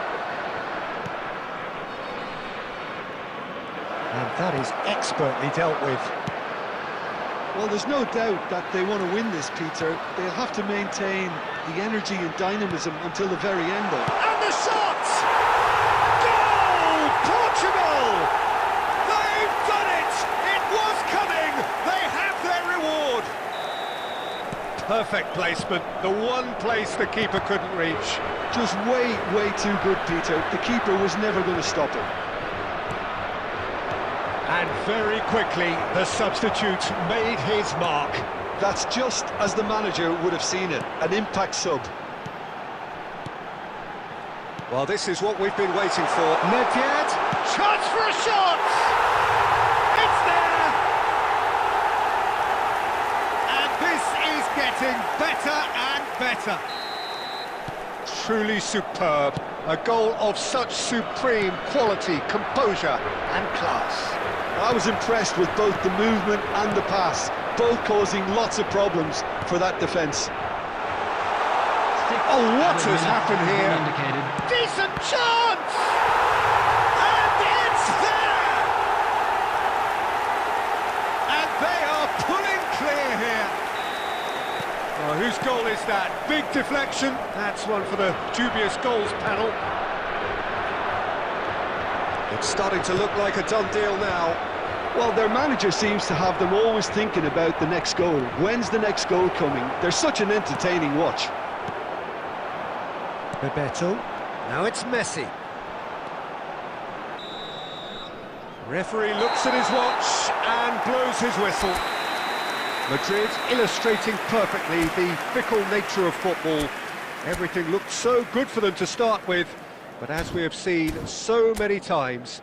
Speaker 1: And that is expertly dealt with.
Speaker 2: Well, there's no doubt that they want to win this, Peter. They'll have to maintain the energy and dynamism until the very end, though.
Speaker 1: And the shot! Goal! Portugal! They've done it! It was coming! They have their reward! Perfect placement, the one place the keeper couldn't reach.
Speaker 2: Just way too good, Peter. The keeper was never going to stop it.
Speaker 1: And very quickly, the substitute made his mark.
Speaker 2: That's just as the manager would have seen it, an impact sub.
Speaker 1: Well, this is what we've been waiting for. Nedved, chance for a shot! It's there! And this is getting better and better. Truly superb. A goal of such supreme quality, composure and class.
Speaker 2: I was impressed with both the movement and the pass, both causing lots of problems for that defence.
Speaker 1: Oh, what has happened here? Decent chance! And it's there! And they are pulling clear here. Well, whose goal is that? Big deflection. That's one for the dubious goals panel. It's starting to look like a done deal now.
Speaker 2: Well, their manager seems to have them always thinking about the next goal. When's the next goal coming? They're such an entertaining watch.
Speaker 1: Bebeto. Now it's Messi. Referee looks at his watch and blows his whistle. Madrid illustrating perfectly the fickle nature of football. Everything looked so good for them to start with, but as we have seen so many times,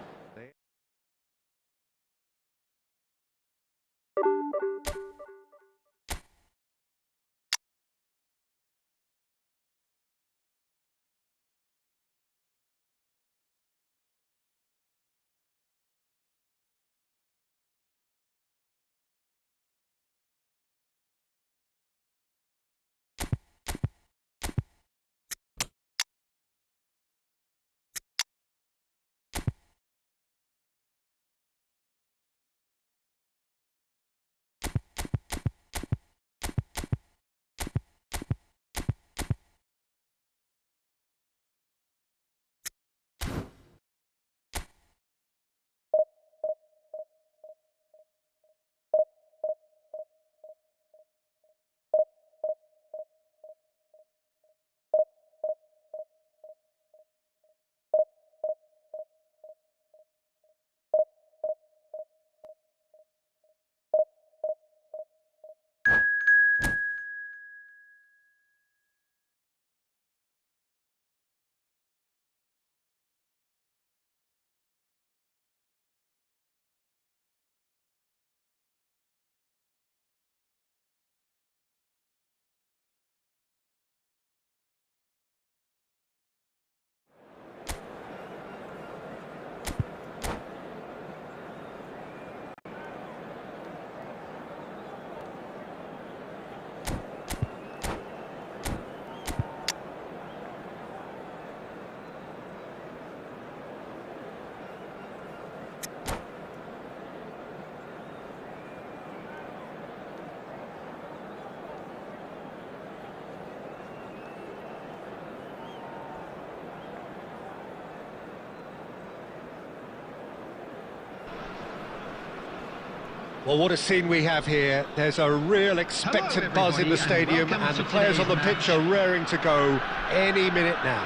Speaker 1: well, what a scene we have here. There's a real expectant buzz in the stadium, and the players on the pitch are raring to go any minute now.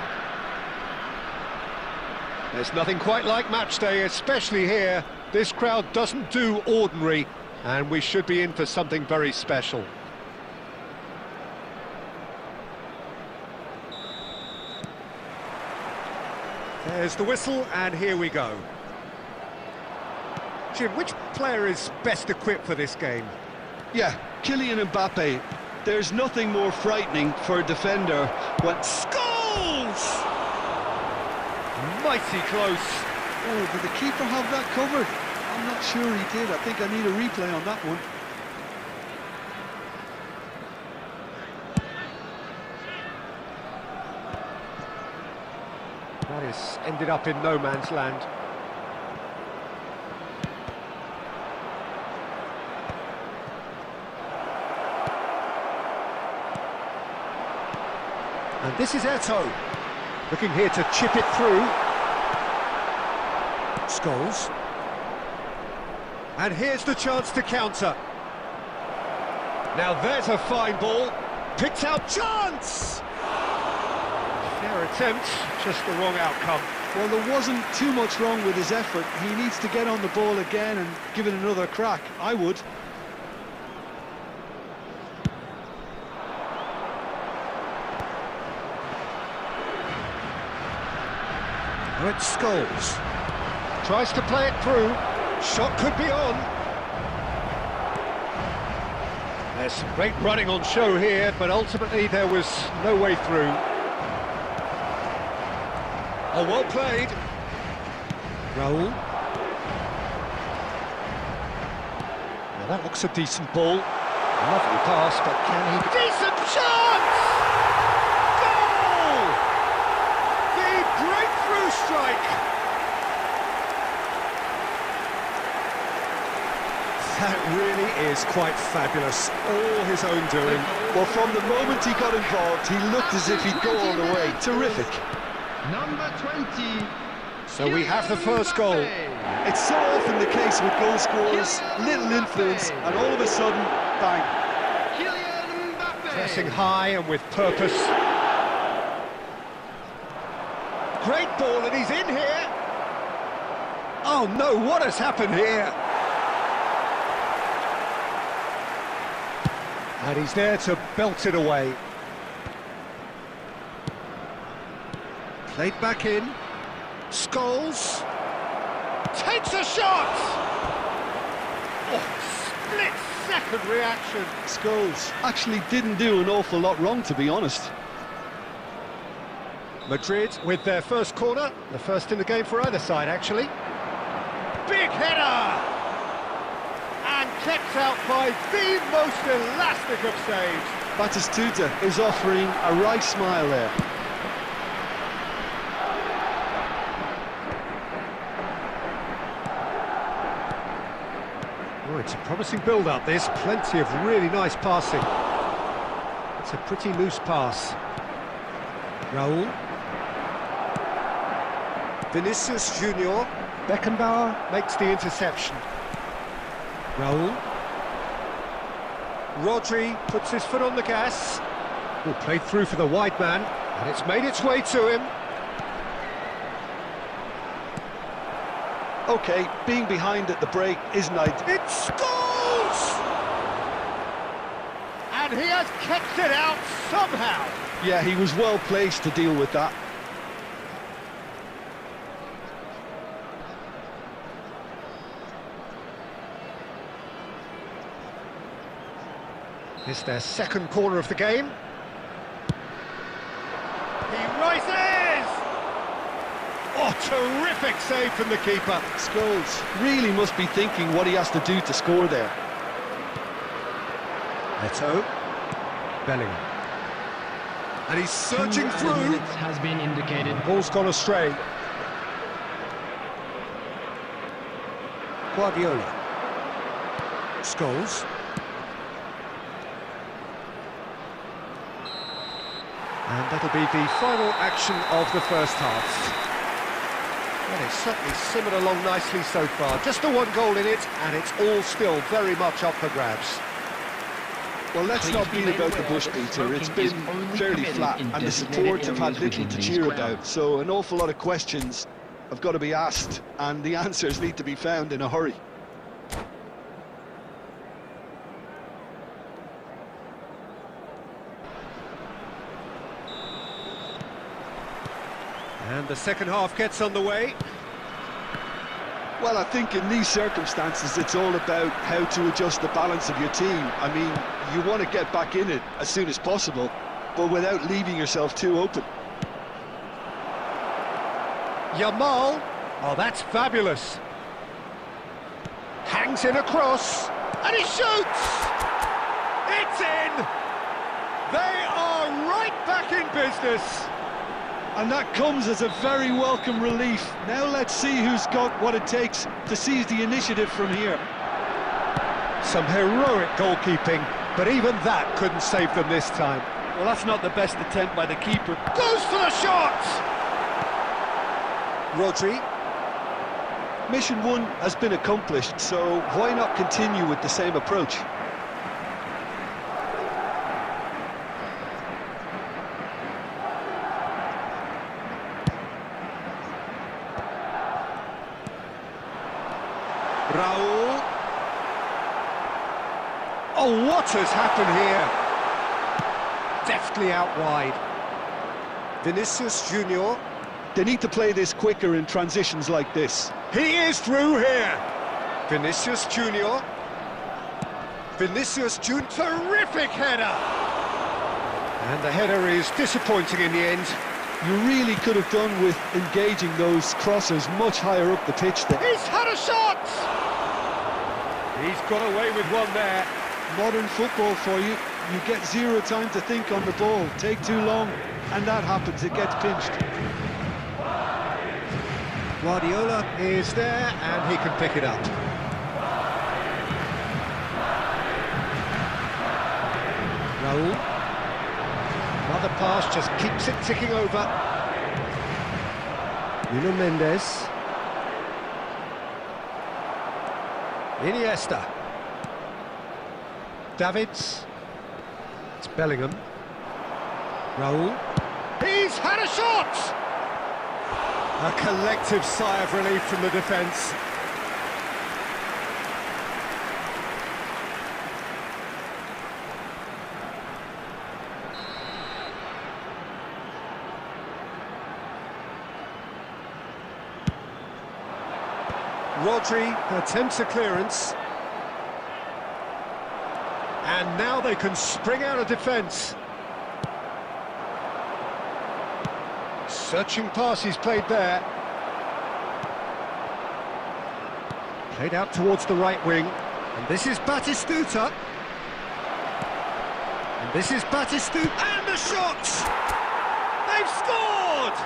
Speaker 1: There's nothing quite like match day, especially here. This crowd doesn't do ordinary, and we should be in for something very special. There's the whistle, and here we go. Jim, which player is best equipped for this game?
Speaker 2: Yeah, Kylian Mbappe. There's nothing more frightening for a defender when...
Speaker 1: Goals! Mighty close.
Speaker 2: Oh, did the keeper have that covered? I'm not sure he did. I think I need a replay on that one.
Speaker 1: That has ended up in no man's land. And this is Eto'o, looking here to chip it through. Scholes. And here's the chance to counter. Now there's a fine ball. Picked out chance! Fair attempt, just the wrong outcome.
Speaker 2: Well, there wasn't too much wrong with his effort. He needs to get on the ball again and give it another crack. I would.
Speaker 1: It's Scholes. Tries to play it through. Shot could be on. There's some great running on show here, but ultimately there was no way through. Oh, well played. Raul. Now that looks a decent ball. Lovely pass, but can he... Decent chance! Goal! The breakthrough strike! That really is quite fabulous. All his own doing.
Speaker 2: Well, from the moment he got involved, he looked as if he'd go all the way. Terrific.
Speaker 4: Number 20.
Speaker 1: So we have the first goal.
Speaker 2: It's so often the case with goal scorers, little influence, and all of a sudden, bang.
Speaker 1: Pressing high and with purpose. Great ball, and he's in here. Oh no, what has happened here? And he's there to belt it away. Played back in. Scholes takes a shot! Oh, split-second reaction.
Speaker 2: Scholes actually didn't do an awful lot wrong, to be honest.
Speaker 1: Madrid with their first corner, the first in the game for either side, actually. Big header! And kept out by the most elastic of saves.
Speaker 2: Batistuta is offering a right smile there.
Speaker 1: Oh, it's a promising build-up, this. Plenty of really nice passing. It's a pretty loose pass. Raul. Vinicius Junior. Beckenbauer makes the interception. Raul. Rodri puts his foot on the gas. Oh, played through for the wide man, and it's made its way to him.
Speaker 2: Okay, being behind at the break isn't ideal.
Speaker 1: It scores! And he has kept it out somehow.
Speaker 2: Yeah, he was well placed to deal with that.
Speaker 1: It's their second corner of the game. He rises! Oh, terrific save from the keeper.
Speaker 2: Scholes really must be thinking what he has to do to score there.
Speaker 1: Neto. Bellingham. And he's surging through.
Speaker 4: Has been indicated.
Speaker 1: Ball's gone astray. Guardiola. Scholes. And that'll be the final action of the first half. Well, it's certainly simmered along nicely so far. Just the one goal in it, and it's all still very much up for grabs.
Speaker 2: Well, let's not beat about the bush, Peter. It's been fairly flat, and the support have had little to cheer about. So an awful lot of questions have got to be asked, and the answers need to be found in a hurry.
Speaker 1: And the second half gets underway.
Speaker 2: Well, I think in these circumstances, it's all about how to adjust the balance of your team. I mean, you want to get back in it as soon as possible, but without leaving yourself too open.
Speaker 1: Yamal. Oh, that's fabulous. Hangs in a cross, and he shoots! It's in! They are right back in business.
Speaker 2: And that comes as a very welcome relief. Now let's see who's got what it takes to seize the initiative from here.
Speaker 1: Some heroic goalkeeping, but even that couldn't save them this time.
Speaker 2: Well, that's not the best attempt by the keeper.
Speaker 1: Goes for the shot! Rodri.
Speaker 2: Mission one has been accomplished, so why not continue with the same approach?
Speaker 1: Raul. Oh, what has happened here? Deftly out wide. Vinicius Junior.
Speaker 2: They need to play this quicker in transitions like this.
Speaker 1: He is through here. Vinicius Junior. Vinicius Junior, terrific header. And the header is disappointing in the end.
Speaker 2: You really could have done with engaging those crossers much higher up the pitch there.
Speaker 1: He's had a shot! He's got away with one there.
Speaker 2: Modern football for you. You get zero time to think on the ball. Take too long, and that happens. It gets pinched.
Speaker 1: Guardiola is there, and he can pick it up. Raul. Another pass just keeps it ticking over. Nuno Mendes. Iniesta. Davids. It's Bellingham. Raul. He's had a shot! A collective sigh of relief from the defence. Rodri attempts a clearance. And now they can spring out of defence. Searching pass he's played there. Played out towards the right wing. And this is Batistuta. And this is Batistuta. And the shot! They've scored!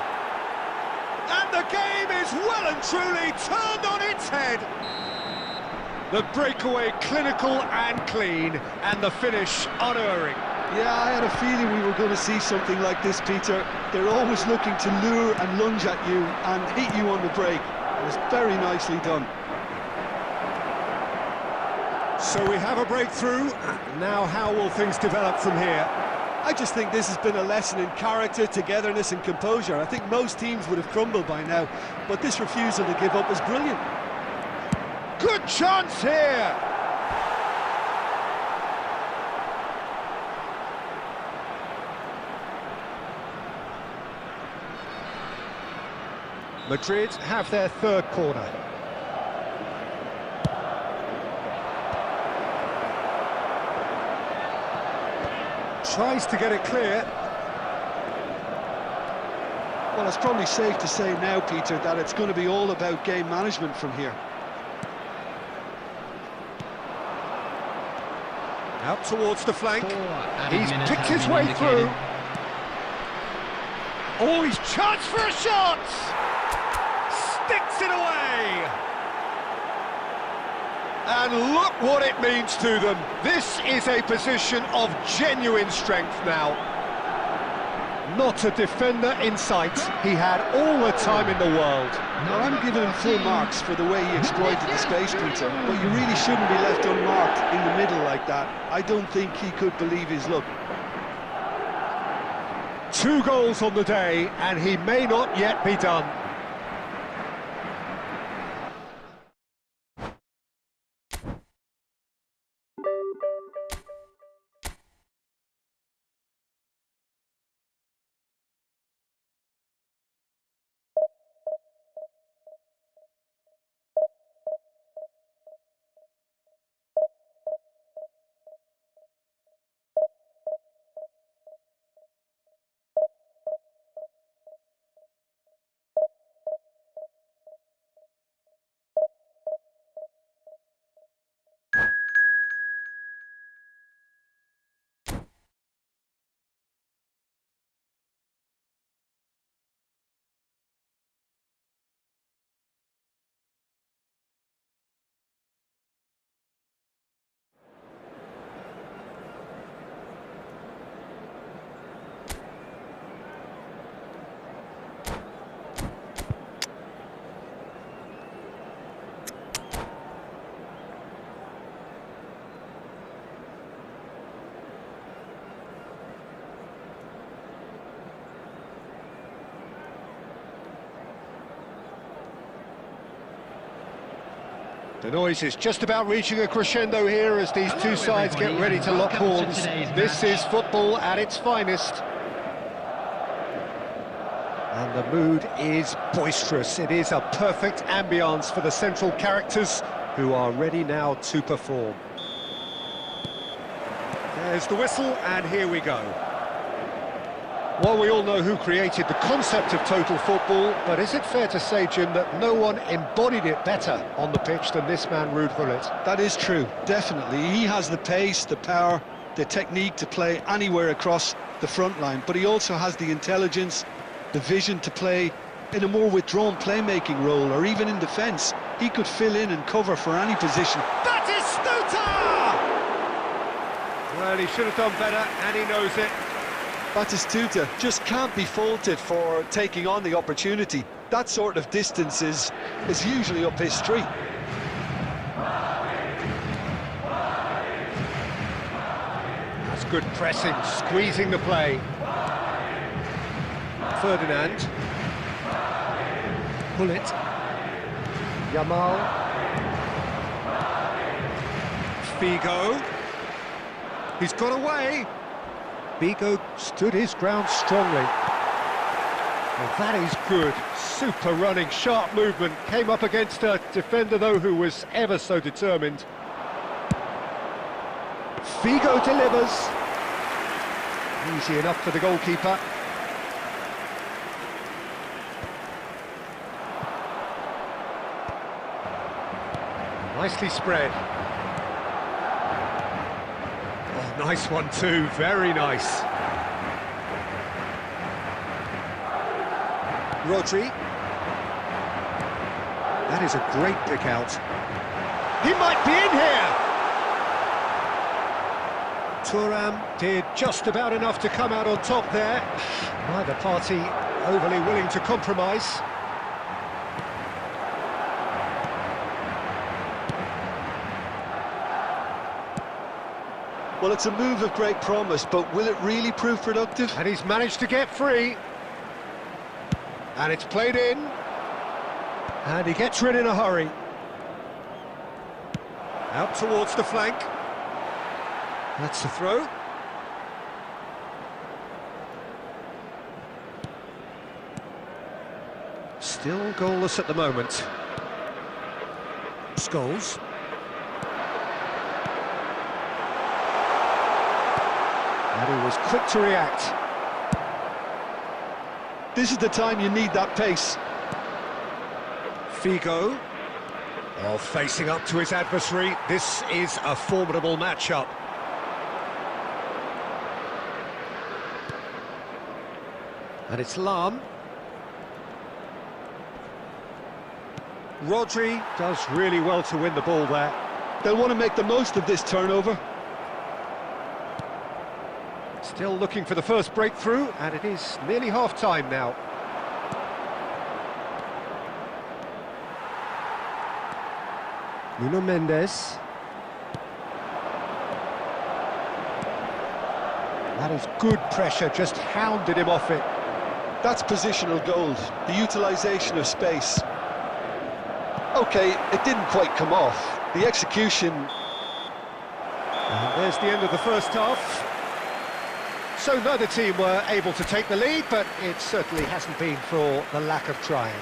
Speaker 1: And the game is well and truly turned on its head. The breakaway clinical and clean, and the finish unerring.
Speaker 2: Yeah, I had a feeling we were going to see something like this, Peter. They're always looking to lure and lunge at you and hit you on the break. It was very nicely done.
Speaker 1: So we have a breakthrough. Now how will things develop from here?
Speaker 2: I just think this has been a lesson in character, togetherness and composure. I think most teams would have crumbled by now, but this refusal to give up is brilliant.
Speaker 1: Good chance here! Madrid have their third corner. Tries to get it clear.
Speaker 2: Well, it's probably safe to say now, Peter, that it's going to be all about game management from here.
Speaker 1: Out towards the flank. He's picked his way through. Oh, he's charged for a shot! Sticks it away! And look what it means to them. This is a position of genuine strength now. Not a defender in sight. He had all the time in the world.
Speaker 2: Now, I'm giving him full marks for the way he exploited the space, Peter, but you really shouldn't be left unmarked in the middle like that. I don't think he could believe his luck.
Speaker 1: 2 goals on the day, and he may not yet be done. The noise is just about reaching a crescendo here as these two sides get ready to lock horns. This is football at its finest. And the mood is boisterous. It is a perfect ambience for the central characters who are ready now to perform. There's the whistle, and here we go. Well, we all know who created the concept of total football, but is it fair to say, Jim, that no one embodied it better on the pitch than this man, Ruud Gullit?
Speaker 2: That is true, definitely. He has the pace, the power, the technique to play anywhere across the front line, but he also has the intelligence, the vision to play in a more withdrawn playmaking role, or even in defence. He could fill in and cover for any position.
Speaker 1: Batistuta! Well, he should have done better, and he knows it.
Speaker 2: Batistuta just can't be faulted for taking on the opportunity. That sort of distance is usually up his street.
Speaker 1: That's good pressing, squeezing the play. Ferdinand. Gullit. Yamal. Figo. He's got away. Figo stood his ground strongly. Well, that is good. Super running, sharp movement. Came up against a defender, though, who was ever so determined. Figo delivers. Easy enough for the goalkeeper. Nicely spread. Oh, nice one too, very nice. Rodri. That is a great pick out. He might be in here! Thuram did just about enough to come out on top there. Neither party overly willing to compromise.
Speaker 2: Well, it's a move of great promise, but will it really prove productive?
Speaker 1: And he's managed to get free. And it's played in. And he gets rid in a hurry. Out towards the flank. That's the throw. Still goalless at the moment. Scholes. And he was quick to react.
Speaker 2: This is the time you need that pace.
Speaker 1: Figo. Oh, facing up to his adversary. This is a formidable matchup. And it's Lahm. Rodri does really well to win the ball there.
Speaker 2: They'll want to make the most of this turnover.
Speaker 1: Still looking for the first breakthrough, and it is nearly half-time now. Nuno Mendes. That is good pressure, just hounded him off it.
Speaker 2: That's positional gold, the utilisation of space. OK, it didn't quite come off. The execution...
Speaker 1: And there's the end of the first half. So neither team were able to take the lead, but it certainly hasn't been for the lack of trying.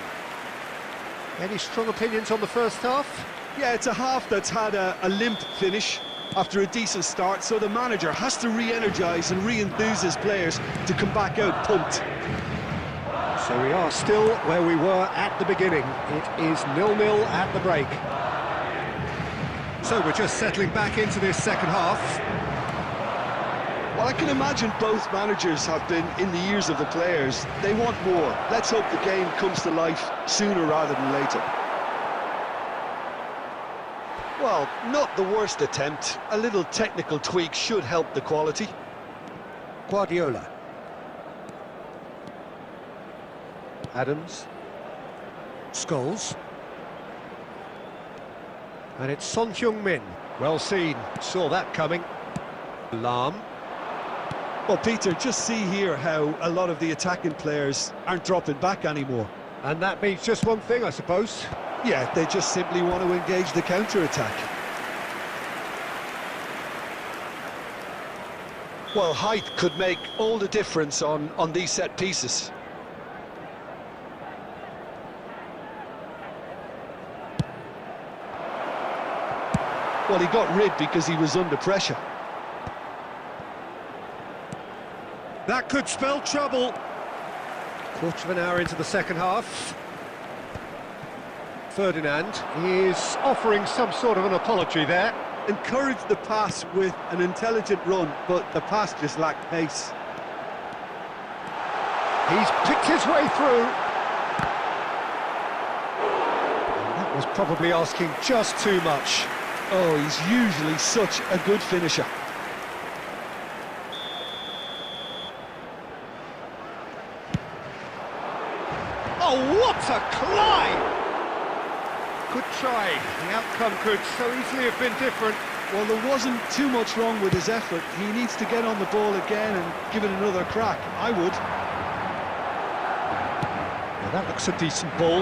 Speaker 1: Any strong opinions on the first half?
Speaker 2: Yeah, it's a half that's had a limp finish after a decent start, so the manager has to re-energise and re-enthuse his players to come back out pumped.
Speaker 1: So we are still where we were at the beginning. It is 0-0 at the break. So we're just settling back into this second half.
Speaker 2: Well, I can imagine both managers have been in the ears of the players. They want more. Let's hope the game comes to life sooner rather than later. Well, not the worst attempt. A little technical tweak should help the quality.
Speaker 1: Guardiola. Adams. Scholes. And it's Son Heung-min. Well seen, saw that coming. Lahm.
Speaker 2: Well, Peter, just see here how a lot of the attacking players aren't dropping back anymore.
Speaker 1: And that means just one thing, I suppose.
Speaker 2: Yeah, they just simply want to engage the counter-attack. Well, height could make all the difference on these set pieces. Well, he got rid because he was under pressure.
Speaker 1: That could spell trouble. Quarter of an hour into the second half. Ferdinand is offering some sort of an apology there.
Speaker 2: Encouraged the pass with an intelligent run, but the pass just lacked pace.
Speaker 1: He's picked his way through. And that was probably asking just too much.
Speaker 2: Oh, he's usually such a good finisher.
Speaker 1: Oh, what a climb! Good try. The outcome could so easily have been different.
Speaker 2: Well, there wasn't too much wrong with his effort. He needs to get on the ball again and give it another crack. I would.
Speaker 1: Well, that looks a decent ball.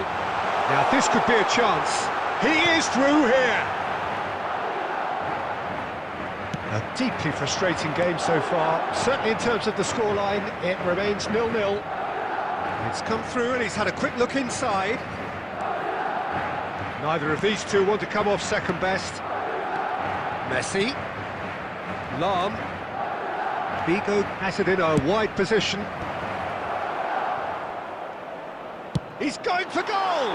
Speaker 1: Now, this could be a chance. He is through here. A deeply frustrating game so far. Certainly in terms of the scoreline, it remains 0-0. It's come through and he's had a quick look inside. Neither of these two want to come off second best. Messi. Lahm. Vigo has it in a wide position. He's going for goal!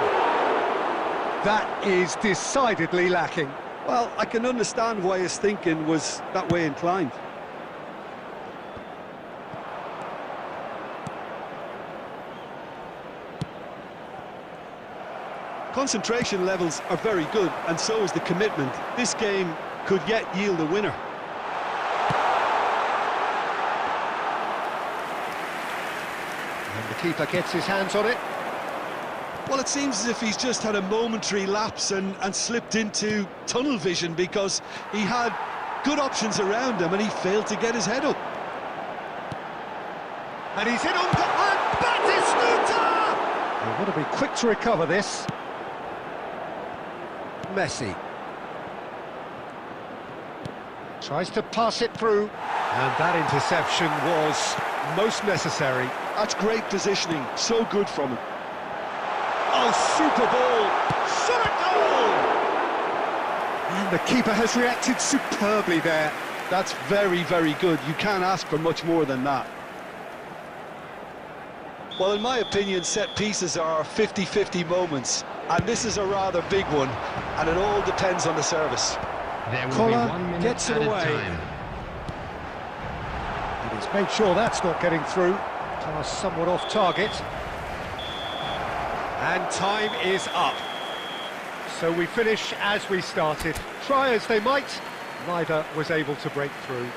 Speaker 1: That is decidedly lacking.
Speaker 2: Well, I can understand why his thinking was that way inclined. Concentration levels are very good, and so is the commitment. This game could yet yield a winner.
Speaker 1: And the keeper gets his hands on it.
Speaker 2: Well, it seems as if he's just had a momentary lapse and slipped into tunnel vision, because he had good options around him and he failed to get his head up.
Speaker 1: And he's in on and Batistuta! They want to be quick to recover this. Messi tries to pass it through, and that interception was most necessary.
Speaker 2: That's great positioning, so good from him.
Speaker 1: Oh, super ball! Shot at goal! And the keeper has reacted superbly there.
Speaker 2: That's very, very good. You can't ask for much more than that. Well, in my opinion, set pieces are 50-50 moments, and this is a rather big one, and it all depends on the service.
Speaker 4: There will be
Speaker 1: Collar
Speaker 4: 1 minute
Speaker 1: gets it
Speaker 4: added
Speaker 1: away.
Speaker 4: time.
Speaker 1: And he's made sure that's not getting through. Pass somewhat off target. And time is up. So we finish as we started. Try as they might, neither was able to break through.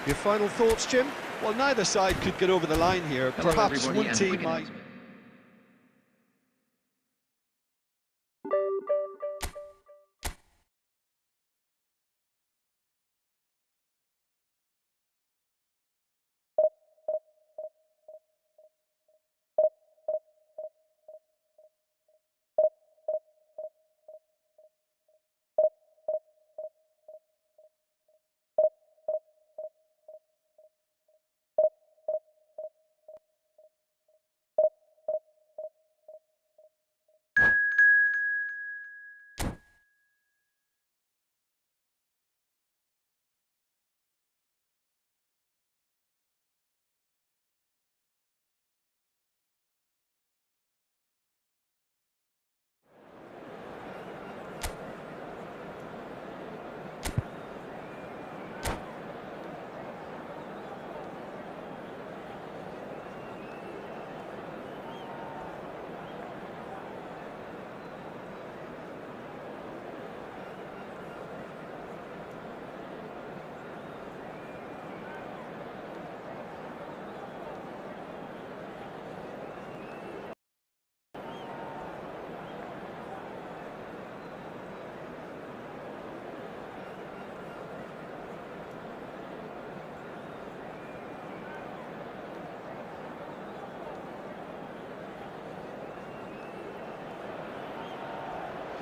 Speaker 1: Your final thoughts, Jim?
Speaker 2: Well, neither side could get over the line here.
Speaker 3: Hello,
Speaker 2: Perhaps
Speaker 3: everybody,
Speaker 2: one
Speaker 3: and
Speaker 2: team
Speaker 3: quick
Speaker 2: might...
Speaker 3: announcement.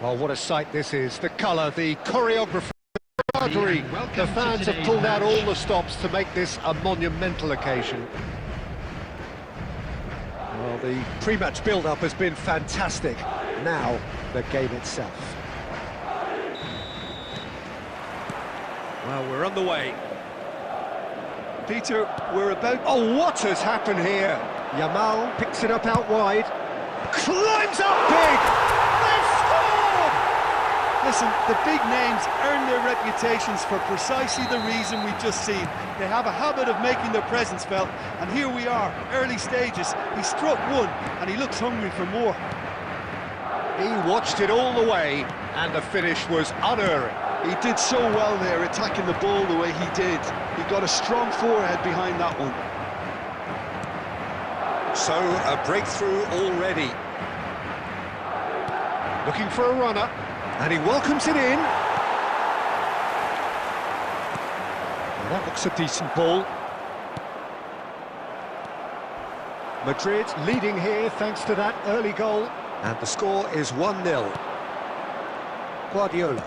Speaker 1: Well, what a sight this is. The colour, the choreography, the camaraderie. The fans have pulled out all the stops to make this a monumental occasion. Well, the pre-match build-up has been fantastic. Now, the game itself. Well, we're on the way.
Speaker 2: Peter, we're about...
Speaker 1: Oh, what has happened here? Yamal picks it up out wide. Climbs up big! They've scored!
Speaker 2: Listen, the big names earn their reputations for precisely the reason we've just seen. They have a habit of making their presence felt, and here we are, early stages. He struck one, and he looks hungry for more.
Speaker 1: He watched it all the way, and the finish was unerring.
Speaker 2: He did so well there, attacking the ball the way he did. He got a strong forehead behind that one.
Speaker 1: So, a breakthrough already. Looking for a runner, and he welcomes it in. Well, that looks a decent ball. Madrid leading here thanks to that early goal. And the score is 1-0. Guardiola.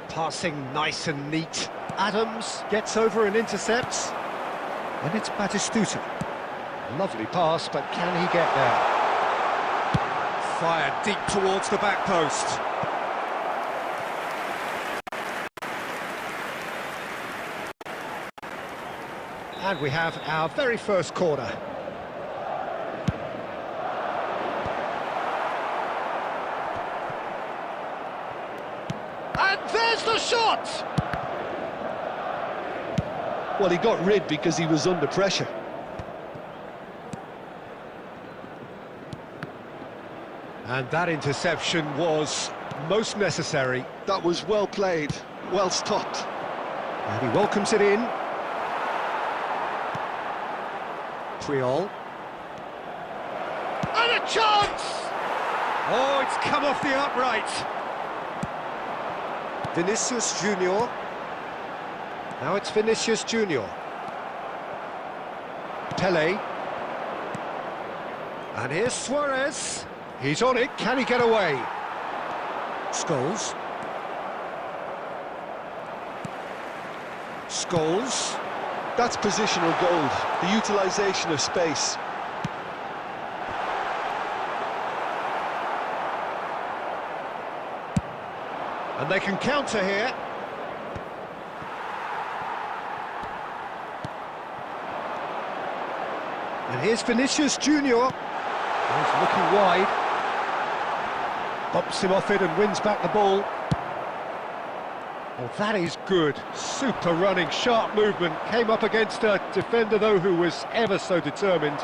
Speaker 1: Passing nice and neat. Adams gets over and intercepts. And it's Batistuta. Lovely pass, but can he get there? Fired deep towards the back post. And we have our very first corner. And there's the shot!
Speaker 2: Well, he got rid because he was under pressure.
Speaker 1: And that interception was most necessary.
Speaker 2: That was well played, well stopped.
Speaker 1: And he welcomes it in. Triol. And a chance! Oh, it's come off the upright. Vinicius Junior. Now it's Vinicius Junior. Pele. And here's Suarez. He's on it. Can he get away? Scholes. Scholes.
Speaker 2: That's positional gold, the utilisation of space.
Speaker 1: And they can counter here. And here's Vinicius Junior. He's looking wide. Bumps him off it and wins back the ball. Well, that is good. Super running, sharp movement. Came up against a defender, though, who was ever so determined.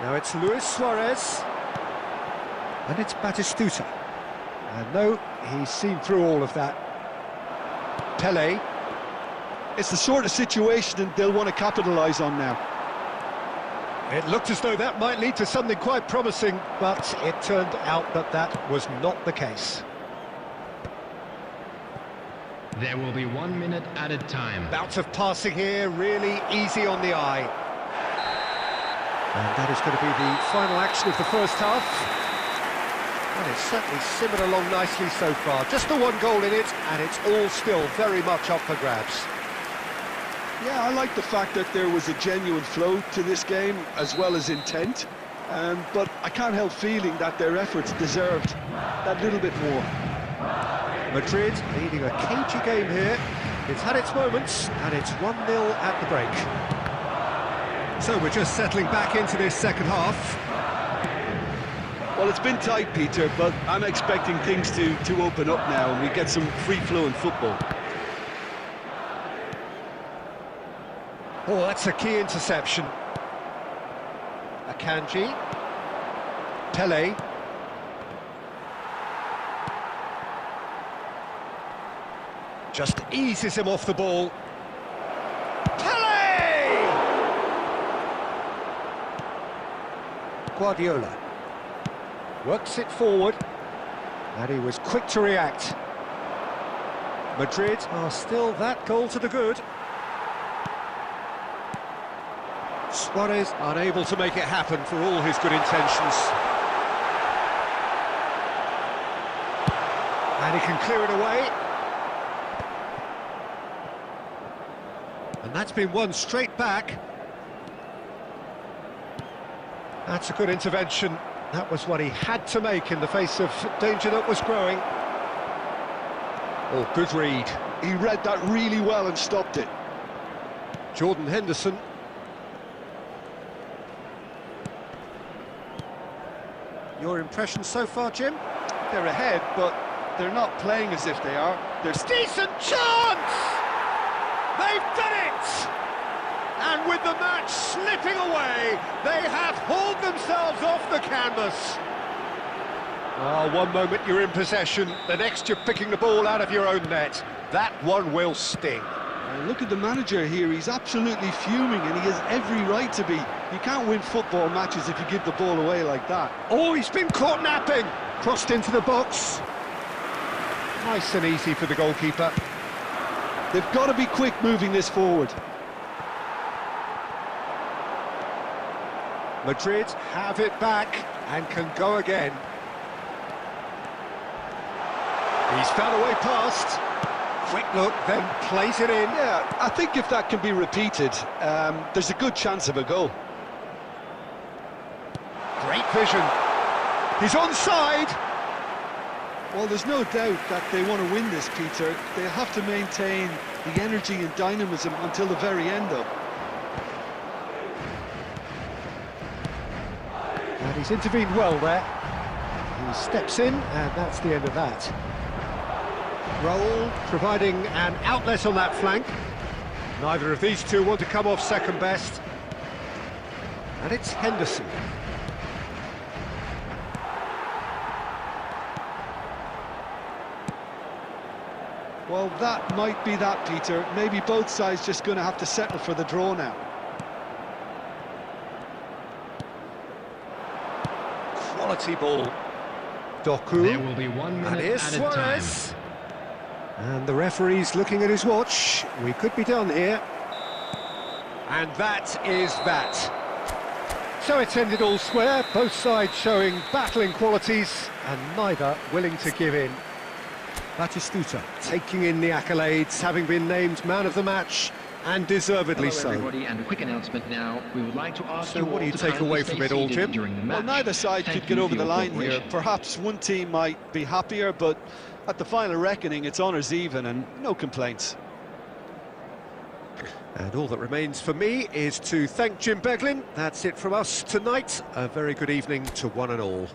Speaker 1: Now it's Luis Suarez. And it's Batistuta. And no, he's seen through all of that. Pele.
Speaker 2: It's the sort of situation they'll want to capitalise on now.
Speaker 1: It looked as though that might lead to something quite promising, but it turned out that that was not the case.
Speaker 4: There will be 1 minute added time.
Speaker 1: Bout of passing here, really easy on the eye. And that is going to be the final action of the first half. And it's certainly simmered along nicely so far. Just the one goal in it, and it's all still very much up for grabs.
Speaker 2: Yeah, I like the fact that there was a genuine flow to this game, as well as intent. But I can't help feeling that their efforts deserved that little bit more.
Speaker 1: Madrid leading a cagey game here. It's had its moments, and it's 1-0 at the break. So we're just settling back into this second half.
Speaker 2: Well, it's been tight, Peter, but I'm expecting things to open up now and we get some free-flowing football.
Speaker 1: Oh, that's a key interception. Akanji. Pele. Just eases him off the ball. Pele! Guardiola. Works it forward. And he was quick to react. Madrid are still that goal to the good. Suarez unable to make it happen for all his good intentions. And he can clear it away. And that's been won straight back. That's a good intervention. That was what he had to make in the face of danger that was growing. Oh, good read.
Speaker 2: He read that really well and stopped it.
Speaker 1: Jordan Henderson. Your impression so far, Jim?
Speaker 2: They're ahead, but they're not playing as if they are. There's
Speaker 1: Decent chance! They've done it! And with the match slipping away, they have hauled themselves off the canvas. Oh, one moment you're in possession, the next you're picking the ball out of your own net. That one will sting.
Speaker 2: Look at the manager here, he's absolutely fuming and he has every right to be. You can't win football matches if you give the ball away like that.
Speaker 1: Oh, he's been caught napping! Crossed into the box. Nice and easy for the goalkeeper.
Speaker 2: They've got to be quick moving this forward.
Speaker 1: Madrid have it back and can go again. He's found a way past. Quick look, then plays it in.
Speaker 2: Yeah, I think if that can be repeated, there's a good chance of a goal.
Speaker 1: Great vision. He's onside.
Speaker 2: Well, there's no doubt that they want to win this, Peter. They have to maintain the energy and dynamism until the very end, though.
Speaker 1: And he's intervened well there. He steps in, and that's the end of that. Raul providing an outlet on that flank. Neither of these two want to come off second best. And it's Henderson.
Speaker 2: Well, that might be that, Peter. Maybe both sides just going to have to settle for the draw now.
Speaker 1: Quality ball. Doku.
Speaker 4: There will be 1
Speaker 1: And
Speaker 4: minute
Speaker 1: here's
Speaker 4: added time.
Speaker 1: Suarez. And the referee's looking at his watch. We could be done here. And that is that. So it's ended all square, both sides showing battling qualities and neither willing to give in. Batistuta taking in the accolades, having been named man of the match, and deservedly
Speaker 3: Hello,
Speaker 1: so.
Speaker 3: everybody, and a quick announcement now. We would like to ask
Speaker 1: So
Speaker 3: you
Speaker 1: what
Speaker 3: all
Speaker 1: do you
Speaker 3: to
Speaker 1: take
Speaker 3: kindly
Speaker 1: away
Speaker 3: stay
Speaker 1: from it all,
Speaker 3: seated
Speaker 1: Jim?
Speaker 3: during the
Speaker 2: Well,
Speaker 3: match.
Speaker 2: neither side
Speaker 3: Thank
Speaker 2: could get
Speaker 3: you
Speaker 2: over
Speaker 3: for
Speaker 2: the
Speaker 3: your
Speaker 2: line here.
Speaker 3: cooperation.
Speaker 2: Perhaps one team might be happier, but at the final reckoning, it's honours even and no complaints.
Speaker 1: And all that remains for me is to thank Jim Beglin. That's it from us tonight. A very good evening to one and all.